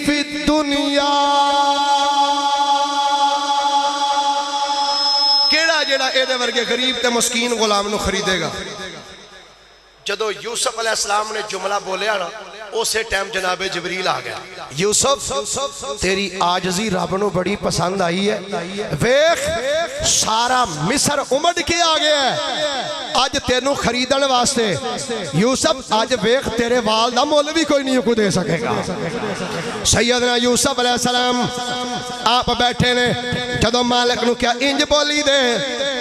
فی الدنیا کیڑا جیڑا ایدے ورگے غریب تے مسکین غلام نو خریدے گا جدو یوسف علیہ السلام نے جملہ بولے آنا اسے ٹائم جناب جبریل آ گیا یوسف تیری آجزی رب نو بڑی پسند آئی ہے ویخ سارا مصر امڑ کے آ گیا ہے آج تینوں خریدن واسطے یوسف آج ویخ تیرے والدہ مول بھی کوئی نہیں کو دے سکے گا سیدنا یوسف علیہ السلام آپ بیٹھے نے جدو مالک نو کیا انج بولی دے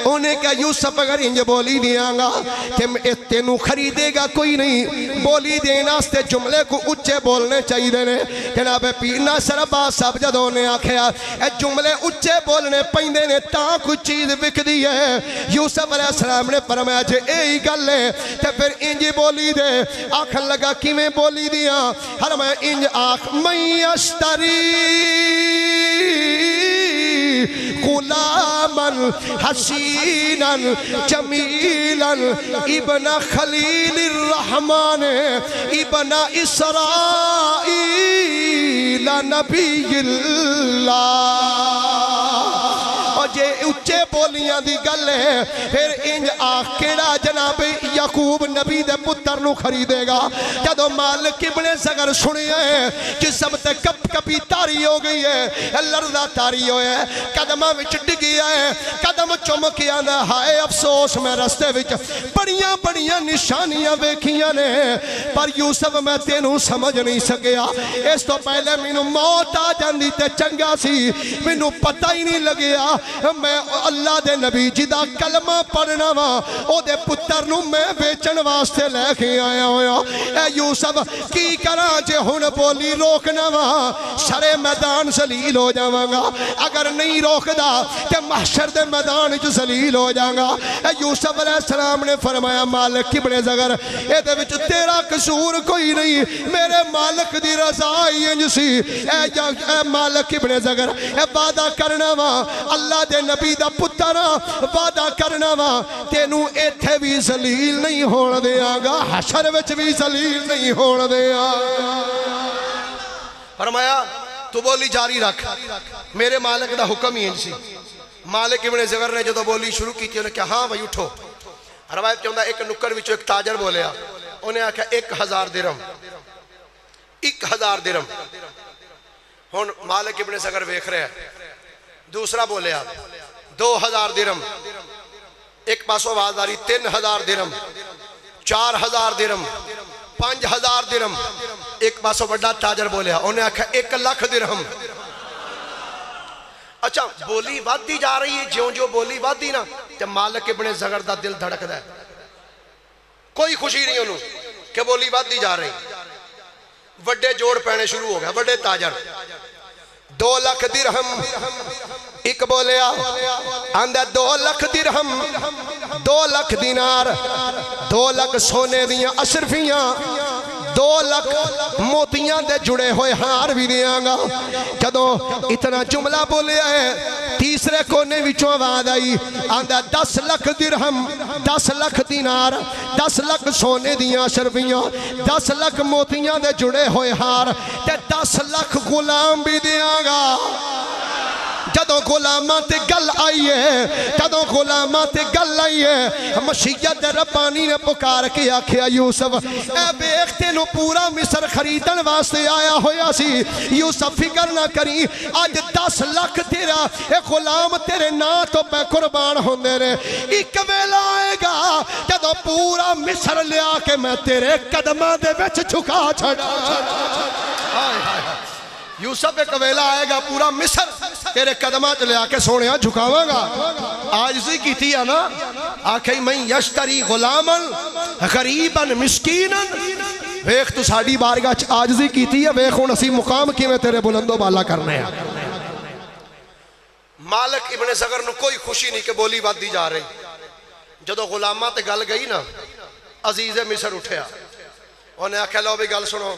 انہیں کہا یوسف اگر انج بولی دیا گا کہ تینوں خریدے گا کوئی نہیں بولی دینا ستے جملے کو اچھے بولنے چاہیے دینے جناب پیر ناصر عباس صاحب جدوں نے آکھیا اے جملے اچھے بولنے پہندے نے تاں کوئی چیز وک دی ہے یوسف علیہ السلام نے فرمایا جے اے گل ہے تے پھر انج بولی دے آکھن لگا کیویں بولی دیا فرمایا انج آکھ من یشتری غلاما حسینا جمیلا ابن خلیل الرحمن ابن اسرائیل نبی اللہ اور جے اچھے بولیاں دی گل ہے پھر انج آخیرہ جناب یعقوب نبی دے پتر نو خریدے گا جدو مالک ابن زغر سنے ہیں جسم تے کپ کپی تاری ہو گئی ہے لرزہ تاری ہوئے ہے قدمہ وچ ڈگیا ہے قدم چمکیا نہ ہائے افسوس میں رستے وچ بڑیاں بڑیاں نشانیاں ویکھیاں نے پر یوسف میں تینوں سمجھ نہیں سکیا اس تو پہلے مینوں موت آ جاندی تے چنگا سی مینوں پتہ ہی نہیں لگیا میں اللہ اللہ دے نبی جدا کلمہ پڑھنا وا او دے پتر نو میں بیچن واسطے لے کے آیا ہویا اے یوسف کی کراں جے ہن بولی روکنا وا شرے میدان ذلیل ہو جاواں گا اگر نہیں روکدا تے محشر دے میدان وچ ذلیل ہو جاں گا اے یوسف علیہ السلام نے فرمایا مالک ابن زغر اے دے وچ تیرا قصور کوئی نہیں میرے مالک دی رضا ہی انج سی اے مالک ابن زغر اے وعدہ کرنا وا اللہ دے نبی دا پتر وعدہ کرنا وا تینوں ایتھے بھی ذلیل نہیں ہون دیاں گا حشر وچ بھی ذلیل نہیں ہون دیاں فرمایا تو بولی جاری رکھ میرے مالک دا حکم ہی انسی مالک ابن زغر نے جو بولی شروع کی تھی انہیں کہا ہاں بھائی اٹھو روایت کیا ہوندہ ایک نکر وچو ایک تاجر بولیا انہیں آکھا 1000 درہم 1000 درہم ہون مالک ابن زغر ویکھ رہے ہیں دوسرا بولیا 2000 درہم ایک پاسو آواز آ رہی 3000 درہم 4000 درہم 5000 درہم ایک پاسو بڑا تاجر بولیا انہیں آکھا 1 لاکھ درہم اچھا بولی وادی جا رہی ہے جو بولی وادی نا تے مالک ابن زغر دا دل دھڑک دا ہے کوئی خوشی نہیں انہوں کہ بولی وادی جا رہی وڈے جوڑ پہنے شروع ہو گیا وڈے تاجر 2 لاکھ درہم ایک بولیا آندہ 2 لاکھ درہم 2 لاکھ دینار 2 لاکھ سونے دیاں اشرفیاں 2 لاکھ موتیاں دے جڑے ہوئے ہار بھی دیاں گا جدو اتنا جملہ بولیا ہے تیسرے کونے وچوں آواز آئی آندہ 10 لاکھ درہم 10 لاکھ دینار 10 لاکھ سونے دیاں اشرفیاں 10 لاکھ موتیاں دے جڑے ہوئے ہار تے 10 لاکھ غلام بھی دیاں گا جدو غلاماں تے گل آئی ہے جدو غلاماں تے گل آئی ہے مشیت ربانی نے پکار کے آکھیا یوسف اے بیختے نو پورا مصر خریدن واسطے آیا ہویا سی یوسف فکر نہ کری آج 10 لاکھ تیرا اے غلام تیرے نا تو پہ قربان ہوندے رہے ایک ویلا آئے گا جدو پورا مصر لیا کے میں تیرے قدمہ دے وچ چھکا چھڑا یوسف ایک ویلا آئے گا پورا مصر تیرے قدمات لے آکے سونیا جھکاواں گا آجزی کی تھی نا آکھیں میں یشتری غلاما غریبا مسکینا ویخ تو ساڑی بارگاہ آجزی کی تھی ہے ویخ ان اسی مقام کی میں تیرے بلند و بالا کرنے ہیں مالک ابن زغر نے کوئی خوشی نہیں کہ بولی بات دی جا رہی جدو غلامات گل گئی نا عزیز مصر اٹھیا انہیں آکھا لو بھی گل سنو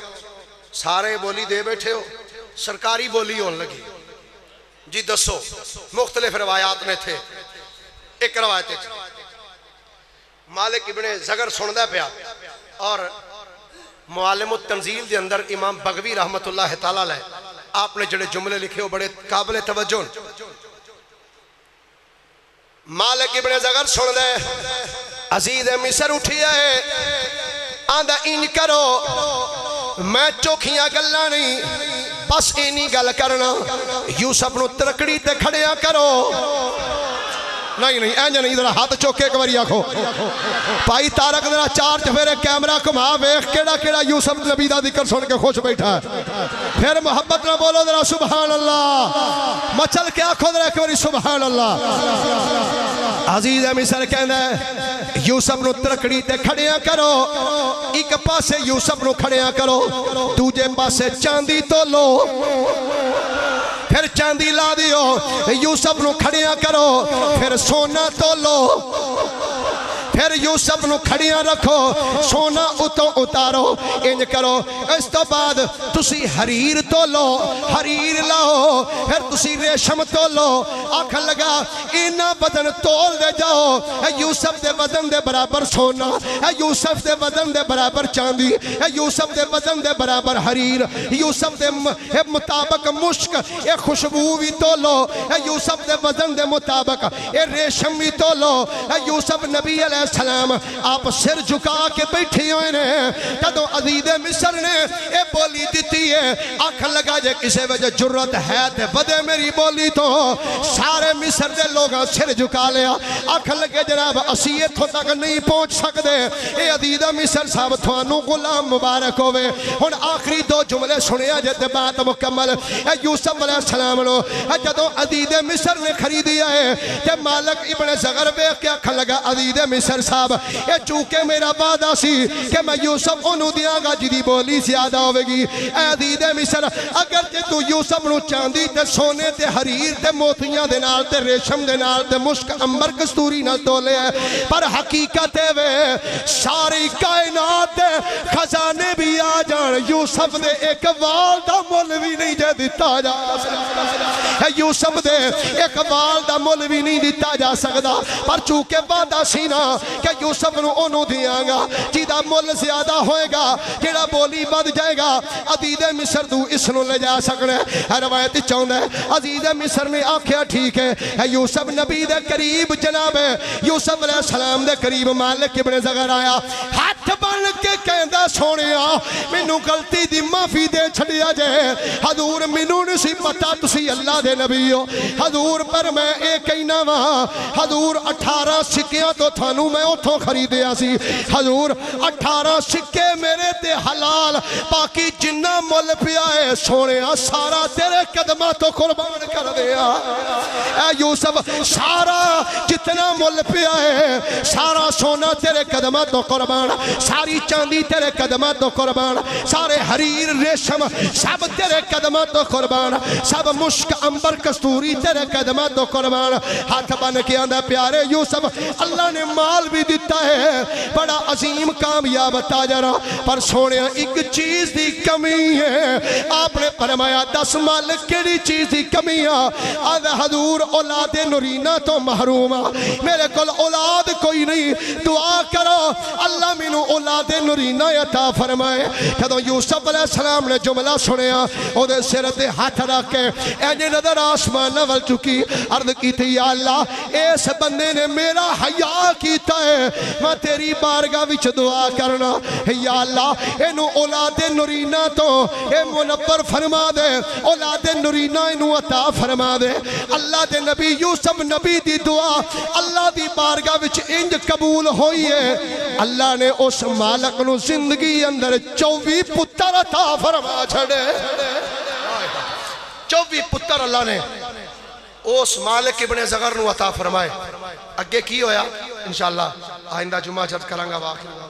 سارے بولی دے بیٹھے ہو سرکاری بولی ہون لگی جی دسو مختلف روایات میں تھے ایک روایت تھے مالک ابن زغر سندہ پیا اور معالم التنزیل دے اندر امام بغوی رحمت اللہ تعالیٰ لے آپ نے جڑے جملے لکھے ہو بڑے قابل توجہ مالک ابن زغر سندہ عزیز مصر اٹھی ہے آندہ انج کرو میں چوکھیاں گلنا نہیں بس اینی گل کرنا یوسف نو ترکڑی تے کھڑیا کرو نہیں اینجا نہیں ذرا ہاتھ چوکے ایک باری آکھو پائی تارک ذرا 4 چفیرے کیمرہ کما ویخ کیڑا یوسف نبی دا ذکر سن کے خوش بیٹھا ہے پھر محبت نہ بولو ذرا سبحان اللہ مچل کے آکھو ذرا ایک باری سبحان اللہ عزیز مصر کہنا ہے یوسف نو ترکڑی تے کھڑیا کرو ایک پاسے یوسف نو کھڑیا کرو دوجے پاسے چاندی تو لو پھر چاندی لا دیو یوسف نو کھڑیا کرو پھر سونا تو لو پھر یوسف نو کھڑیاں رکھو سونا اتو اتارو انج کرو اس تو بعد تسی حریر تو لو حریر لاؤ پھر تسی ریشم تو لو آکھن لگا اینا بدن تول دے جاؤ اے یوسف دے بدن دے برابر سونا اے یوسف دے بدن دے برابر چاندی اے یوسف دے بدن دے برابر حریر یوسف دے مطابق مشک اے خوشبو بھی تو لو اے یوسف دے بدن دے مطابق اے ریشم بھی تو لو اے یوسف نبی علیہ السلام آپ سر جھکا کے بیٹھے ہوئے نے جدو عزیز مصر نے اے بولی دیتی ہے آنکھ لگا جے کسے وجہ جرت ہے تے بدے میری بولی تو سارے مصر دے لوگاں سر جھکا لیا آنکھ لگے جناب اسی اتھوں تک نہیں پہنچ سکتے اے عزیز مصر صاحب تھوانو غلام مبارک ہوئے ہن آخری دو جملے سنیا جتے بات مکمل اے یوسف علیہ السلام لو جدو عزیز مصر نے خریدی ہے تے مالک ابن زغر بے کیا کھا لگا عزیز مصر صاحب اے چونکہ میرا وعدہ سی کہ میں یوسف انہوں دیاں گا جدی بولی زیادہ ہوئے گی اے عزیز مصر اگر تے تو یوسف نو چاندی تے سونے تے حریر تے موتیاں دے نال تے ریشم دے نال تے مشک امبر کستوری نہ تولے پر حقیقت وے ساری کائنات دے خزانے بھی آ جان یوسف دے ایک وال دا مول بھی نہیں جے دیتا جا سکتا یوسف دے ایک وال دا مول بھی نہیں دیتا جا سکتا پر چونکہ وعدہ سینا کہ یوسف نو انہوں دیاں گا جیدہ مول زیادہ ہوئے گا جیڑا بولی بد جائے گا عزیز مصر تو اس نو لے جا سکنے روایت چاہوں ہے عزیز مصر نے آکھیا ٹھیک ہے یوسف نبی دے قریب جناب ہے یوسف علیہ السلام دے قریب مالک ابن زغر آیا ہاتھ بن کے کہندہ سونیا منو غلطی دی معافی دے چھڑیا جائے حضور منو نسی پتا تسی اللہ دے نبی ہو حضور پر میں ایک ہی نوا حضور 18 سکیاں تو تھانو میں اتھوں خریدیا سی حضور 18 سکے میرے تے حلال باقی جنہ مول پیا ہے سونیا سارا تیرے قدمہ تو قربان کر دیا اے یوسف سارا جتنا مول پیا ہے سارا سونا تیرے قدمہ تو قربان ساری چاندی تیرے قدمہ تو قربان سارے حریر ریشم سب تیرے قدمہ تو قربان سب مشک امبر کستوری تیرے قدمہ تو قربان ہاتھ بن کے آندہ پیارے یوسف اللہ نے مال بھی دیتا ہے بڑا عظیم کامیاب تاجرہ پر سونے ایک چیز دی کمی ہے آپ نے فرمایا 10 مال کیڑی چیز دی کمی ہے آدھا حضور اولاد نورینہ تو محروم میرے کل اولاد کوئی نہیں دعا کرو اللہ منو اولاد نورینہ عطا فرمائے جدوں یوسف علیہ السلام نے جملہ سنیا او دے سر تے ہاتھ رکھ کے اینی نظر آسمان نول چکی عرض کی تھی یا اللہ اس بندے نے میرا حیا کیتا ہے میں تیری بارگاہ وچ دعا کرنا یا اللہ اینو اولاد نورینہ تو اے منور فرما دے اولاد نورینہ اینو عطا فرما دے اللہ دے نبی یوسف نبی دی دعا اللہ دی بارگاہ وچ انج قبول ہوئی ہے اللہ نے اس مالک نو زندگی اندر 24 پتر عطا فرما چھڑے 24 پتر اللہ نے اس مالک ابن زغر نو عطا فرمائے اگے کی ہویا انشاءاللہ آئندہ جمعہ جد کرانگا واقعی